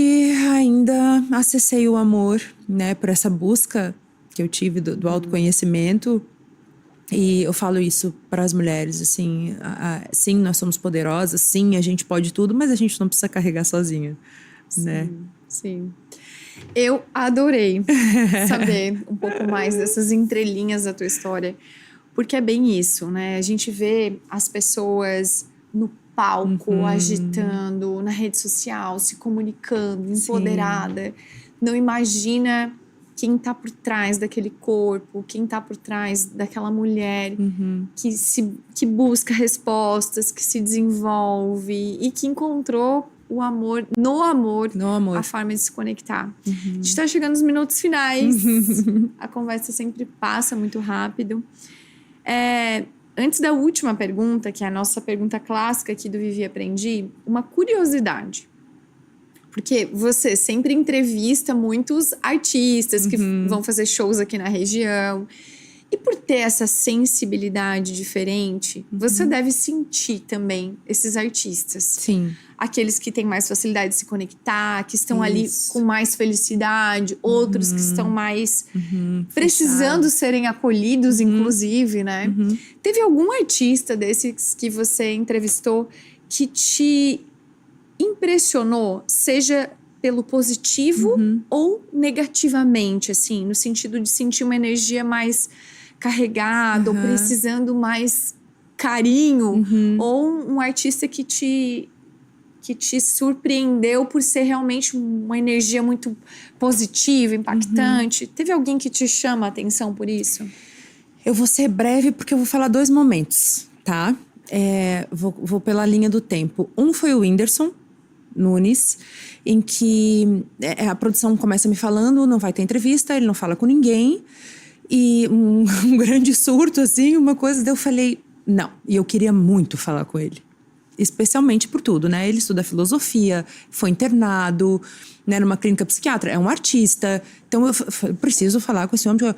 ainda acessei o amor, né? Por essa busca que eu tive do autoconhecimento. E eu falo isso para as mulheres, assim, sim, nós somos poderosas, sim, a gente pode tudo, mas a gente não precisa carregar sozinha, né? Sim. Eu adorei saber um pouco mais dessas entrelinhas da tua história, porque é bem isso, né? A gente vê as pessoas no palco, agitando, na rede social, se comunicando, empoderada. Não imagina quem tá por trás daquele corpo, quem tá por trás daquela mulher que busca respostas, que se desenvolve e que encontrou o amor, no amor, a forma de se conectar. A gente tá chegando nos minutos finais. A conversa sempre passa muito rápido. Antes da última pergunta, que é a nossa pergunta clássica aqui do Vivi e Aprendi, uma curiosidade. Porque você sempre entrevista muitos artistas que vão fazer shows aqui na região. E por ter essa sensibilidade diferente, você deve sentir também esses artistas. Sim. Aqueles que têm mais facilidade de se conectar, que estão ali com mais felicidade. Outros que estão mais precisando serem acolhidos, inclusive, né? Teve algum artista desses que você entrevistou que te impressionou, seja pelo positivo ou negativamente, assim, no sentido de sentir uma energia mais carregada ou precisando mais carinho, ou um artista que te surpreendeu por ser realmente uma energia muito positiva, impactante? Teve alguém que te chama a atenção por isso? Eu vou ser breve porque eu vou falar 2 momentos, tá? Vou pela linha do tempo. Um foi o Whindersson Nunes, em que a produção começa me falando, não vai ter entrevista, ele não fala com ninguém. E um grande surto, assim, uma coisa. Daí eu falei, não. E eu queria muito falar com ele. Especialmente por tudo, né? Ele estuda filosofia, foi internado, né, numa clínica psiquiátrica, é um artista. Então eu preciso falar com esse homem.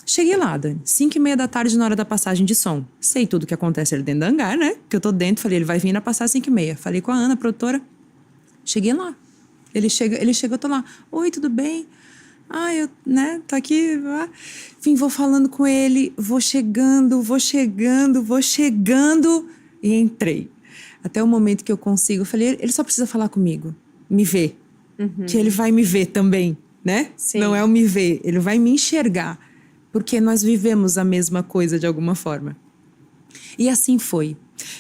Cheguei lá, Dani, 5:30 da tarde na hora da passagem de som. Sei tudo que acontece ali dentro do hangar, né? Que eu tô dentro, falei, ele vai vir na passagem 5:30. Falei com a Ana, a produtora. Cheguei lá. Ele chega, eu tô lá. Oi, tudo bem? Eu, né, tô aqui. Enfim, vou falando com ele, vou chegando. E entrei. Até o momento que eu consigo, eu falei, ele só precisa falar comigo, me ver. Que ele vai me ver também, né? Sim. Não é o me ver, ele vai me enxergar. Porque nós vivemos a mesma coisa de alguma forma. E assim foi.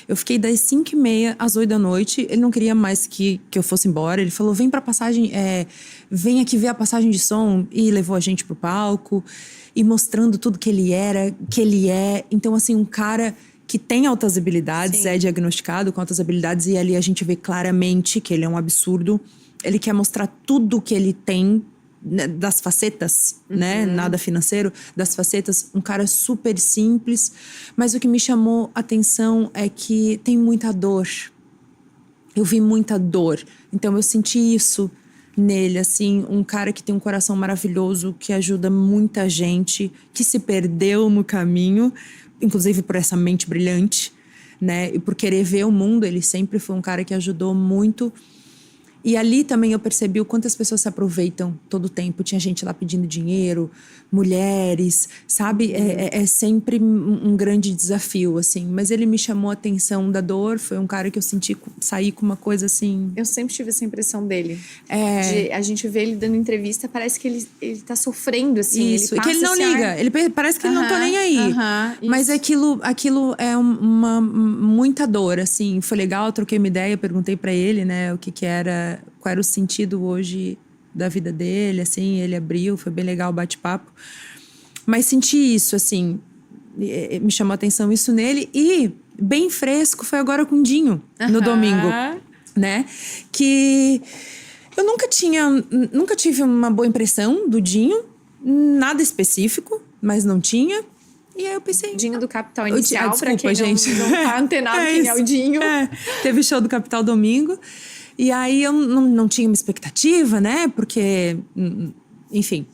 Eu fiquei das 5:30 às 8 da noite. Ele não queria mais que eu fosse embora. Ele falou, vem pra passagem, vem aqui ver a passagem de som. E levou a gente pro palco. E mostrando tudo que ele era, que ele é. Então, assim, um cara que tem altas habilidades, é diagnosticado com altas habilidades. E ali a gente vê claramente que ele é um absurdo. Ele quer mostrar tudo que ele tem, das facetas, né? Nada financeiro, das facetas. Um cara super simples. Mas o que me chamou a atenção é que tem muita dor. Eu vi muita dor. Então eu senti isso nele, assim. Um cara que tem um coração maravilhoso, que ajuda muita gente, que se perdeu no caminho, inclusive por essa mente brilhante, né? E por querer ver o mundo. Ele sempre foi um cara que ajudou muito. E ali também eu percebi o quanto as pessoas se aproveitam todo o tempo. Tinha gente lá pedindo dinheiro, mulheres, sabe? É sempre um grande desafio, assim. Mas ele me chamou a atenção da dor. Foi um cara que eu senti sair com uma coisa assim... Eu sempre tive essa impressão dele. A gente vê ele dando entrevista, parece que ele tá sofrendo, assim. Isso, e que ele não liga. Ele parece que ele não tá nem aí. Mas aquilo é muita dor, assim. Foi legal, troquei uma ideia, perguntei pra ele, né, qual era o sentido hoje da vida dele, assim. Ele abriu, foi bem legal o bate-papo. Mas senti isso, assim, me chamou a atenção isso nele. E bem fresco foi agora com o Dinho, no domingo, né? Que eu nunca tive uma boa impressão do Dinho, nada específico, mas não tinha. E aí eu pensei... Dinho do Capital Inicial, desculpa, pra quem gente. não tá antenado quem é o Dinho. Teve show do Capital domingo. E aí eu não tinha uma expectativa, né? Porque, enfim...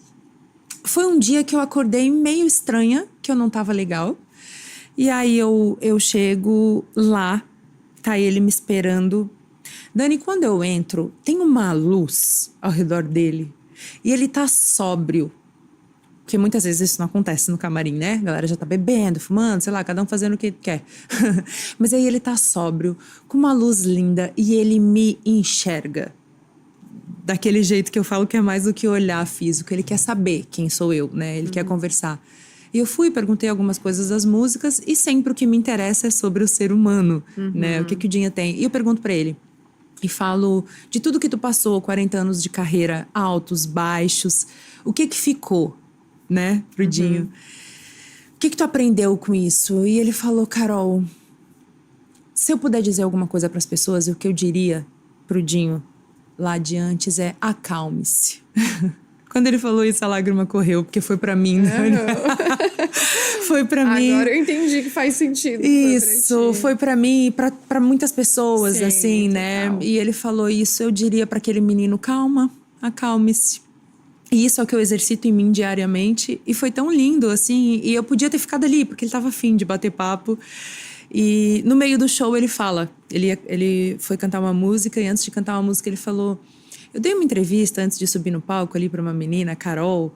Foi um dia que eu acordei meio estranha, que eu não tava legal. E aí eu chego lá, tá ele me esperando. Dani, quando eu entro, tem uma luz ao redor dele. E ele tá sóbrio. Porque muitas vezes isso não acontece no camarim, né? A galera já tá bebendo, fumando, sei lá, cada um fazendo o que quer. Mas aí ele tá sóbrio, com uma luz linda, e ele me enxerga. Daquele jeito que eu falo que é mais do que olhar físico. Ele quer saber quem sou eu, né? Ele quer conversar. E eu perguntei algumas coisas das músicas. E sempre o que me interessa é sobre o ser humano, né? O que o Dinho tem. E eu pergunto pra ele. E falo de tudo que tu passou, 40 anos de carreira, altos, baixos. O que ficou, né? Pro Dinho. O que tu aprendeu com isso? E ele falou, Carol, se eu puder dizer alguma coisa pras pessoas, o que eu diria pro Dinho lá de antes é acalme-se. Quando ele falou isso, a lágrima correu, porque foi pra mim. Foi pra mim. Agora eu entendi que faz sentido. Isso, foi pra mim e pra muitas pessoas, Sim, assim, né? total. E ele falou isso, eu diria pra aquele menino, calma, acalme-se. E isso é o que eu exercito em mim diariamente. E foi tão lindo, assim, e eu podia ter ficado ali, porque ele tava afim de bater papo. E no meio do show ele fala, ele foi cantar uma música e antes de cantar uma música ele falou, eu dei uma entrevista antes de subir no palco ali pra uma menina, a Carol,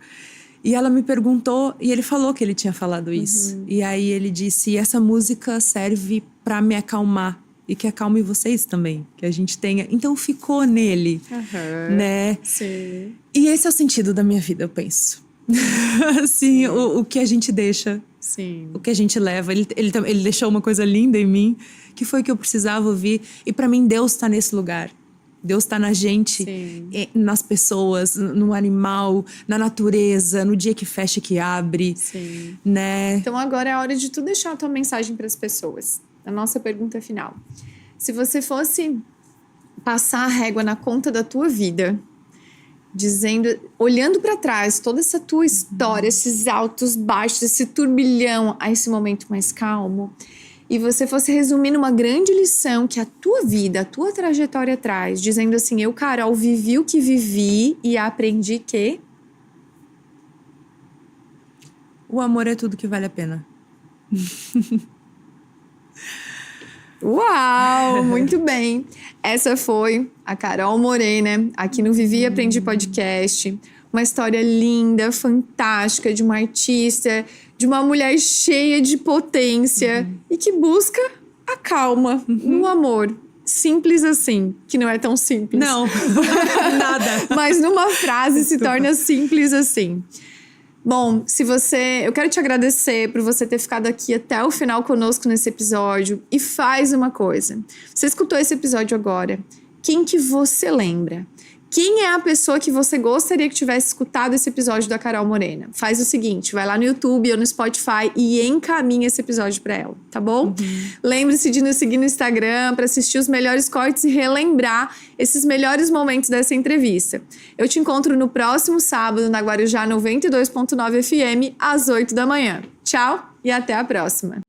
e ela me perguntou, e ele falou que ele tinha falado isso. E aí ele disse, essa música serve pra me acalmar e que acalme vocês também, que a gente tenha. Então ficou nele, né? Sim. E esse é o sentido da minha vida, eu penso. Assim, o que a gente deixa. Sim. O que a gente leva. Ele deixou uma coisa linda em mim, que foi o que eu precisava ouvir. E pra mim, Deus tá nesse lugar. Deus tá na gente, nas pessoas, no animal, na natureza, no dia que fecha e que abre. Sim. Né? Então agora é a hora de tu deixar a tua mensagem para as pessoas. A nossa pergunta final. Se você fosse passar a régua na conta da tua vida, dizendo, olhando para trás, toda essa tua história, esses altos, baixos, esse turbilhão, a esse momento mais calmo, e você fosse resumir numa grande lição que a tua vida, a tua trajetória traz, dizendo assim, eu, Carol, vivi o que vivi e aprendi que... O amor é tudo que vale a pena. Uau, muito bem. Essa foi a Carol Morena, aqui no Vivi e Aprendi Podcast. Uma história linda, fantástica, de uma artista, de uma mulher cheia de potência e que busca a calma no amor. Simples assim, que não é tão simples. Não, nada. Mas numa frase se torna simples assim. Bom, eu quero te agradecer por você ter ficado aqui até o final conosco nesse episódio. E faz uma coisa. Você escutou esse episódio agora. Quem que você lembra? Quem é a pessoa que você gostaria que tivesse escutado esse episódio da Carol Morena? Faz o seguinte, vai lá no YouTube ou no Spotify e encaminha esse episódio para ela, tá bom? Lembre-se de nos seguir no Instagram para assistir os melhores cortes e relembrar esses melhores momentos dessa entrevista. Eu te encontro no próximo sábado na Guarujá 92.9 FM às 8 da manhã. Tchau e até a próxima!